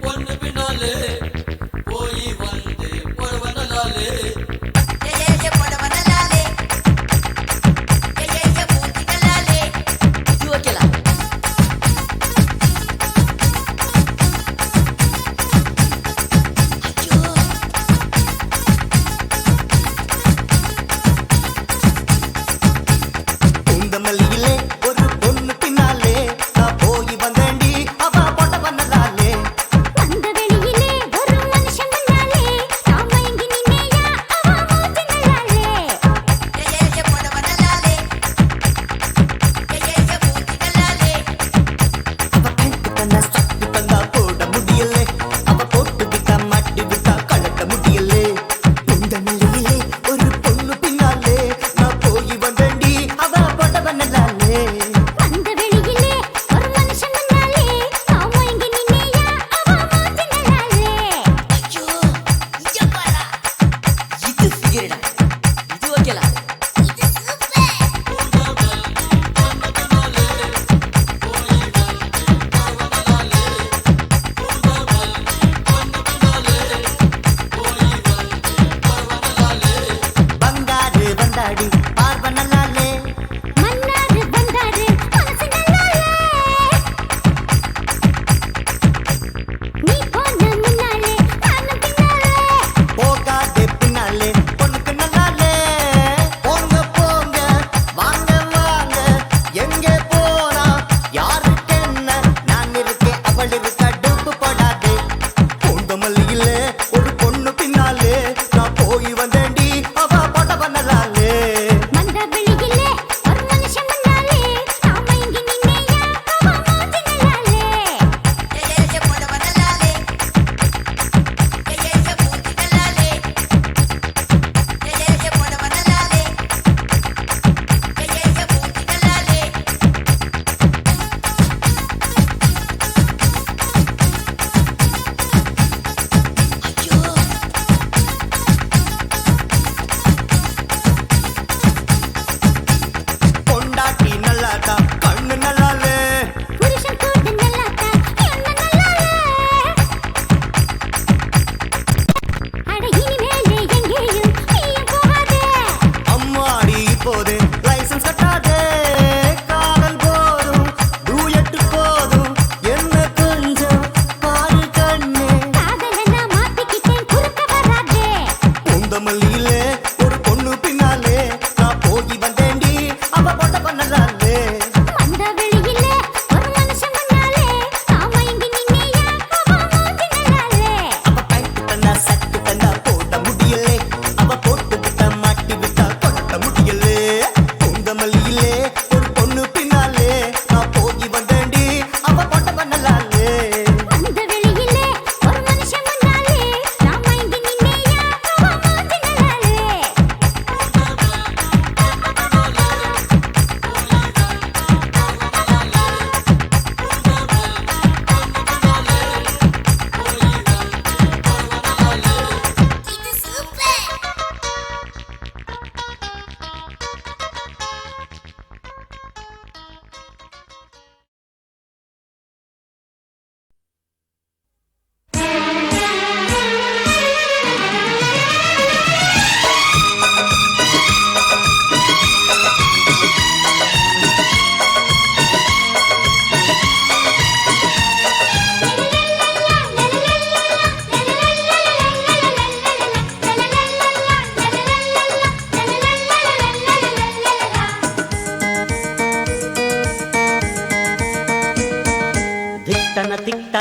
Speaker 12: பொண்ணு பின்னாலே போய் வந்து பொறவனாலே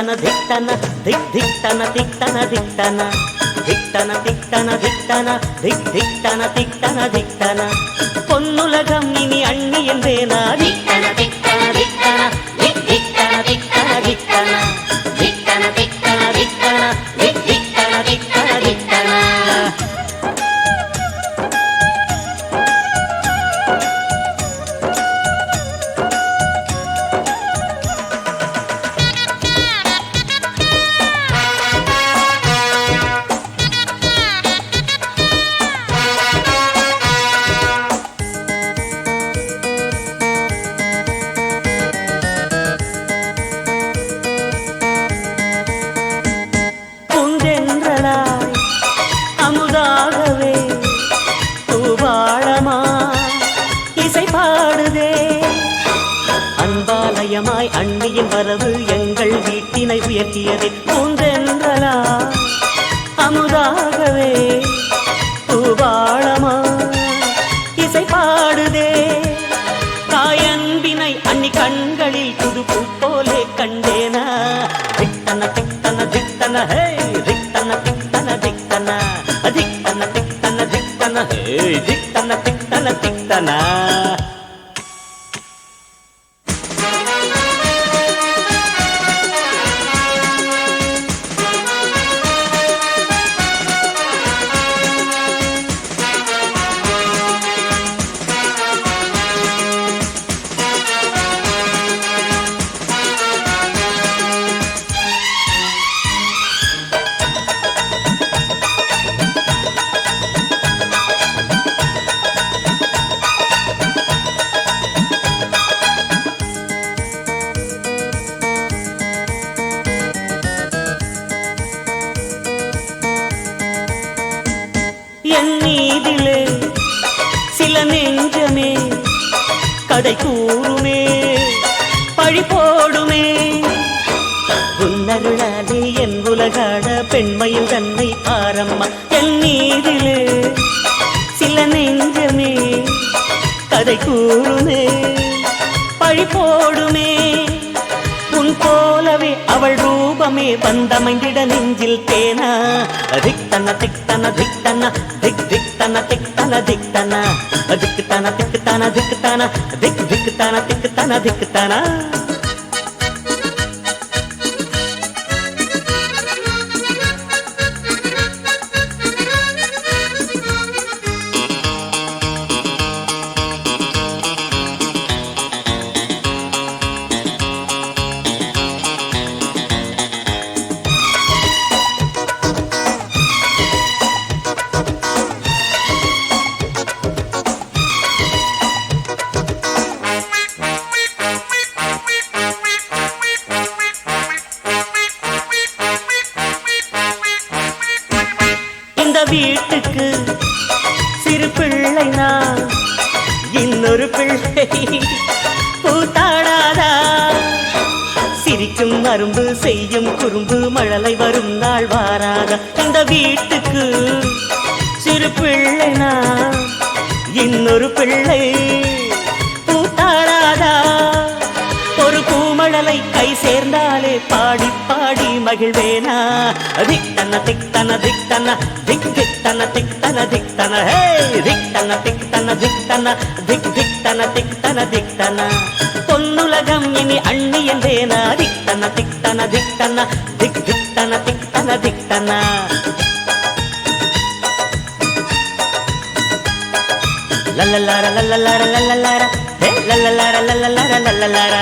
Speaker 7: திக்தன திக்தன திக் திக்தன திக்தன திக்தன திக்தன திக்தன திக்தன திக் திக்தன திக்தன திக்தன பொன்னுலகம் இனி அண்ணி என்பேனா திக்தன திக்தன திக்தன திக் திக்தன திக்தன திக்தன திக்தன திக்தன திக்தன திக் திக்தன திக்தன திக்தன. அமுதாகவே தூவாழமா இசை பாடுதே அன்பாலயமாய் அண்ணியின் வரவு எங்கள் வீட்டினை உயர்த்தியதே பூந்தென்றலா அமுதாகவே தூவாழமா இசை பாடுதே காயன்பினை அன்னி கண்களில் புது பூ போலே கண்டேனா திக்தன திக்தன திக்தன ஹே திக்தன திக்தன திக்தன திக்தன திக்தன திக்தன ஹே திக்தன திக்தன திக்தன. என் நீதிலே சில நெஞ்சமே கதை கூறுமே பழி போடுமே உன்னருளாலே என் உலகாட பெண்மையில் தன்னை பாரம்மா என் நீதிலே சில நெஞ்சமே கதை கூறுமே பழி போடுமே உன் போலவே அவள் ரூபமே வந்தமைந்திட நெஞ்சில் தேனா திக்தன திக்தன திக்தன திக் திக்தன திக்தன திக்தன திக்தன திக்தன திக்தன திக் திக்தன திக்தன திக்தன. வீட்டுக்கு சிறு பிள்ளை நான் இன்னொரு பிள்ளை பூத்தாடாதா சிரிக்கும் அரும்பு செய்யும் குறும்பு மழலை வரும் நாள் வாராதா இந்த வீட்டுக்கு சிறு பிள்ளை நான் இன்னொரு பிள்ளை பூத்தாடாதா ஒரு பூமழலை கை சேர்ந்தாலே பாடி பாடி மகிழ்வேனா திக்தன திக்தன திக்தன திக் திக்தன திக்தன திக்தன ஹே திக்தன திக்தன திக்தன திக் திக்தன திக்தன திக்தன பொன்னுலகம் இனி அண்ணி என்றேனா திக்தன திக்தன திக்தன திக் திக்தன திக்தன திக்தன. லல்லலார லல்லலார லல்லலார ஹே லல்லலார லல்லலார லல்லலார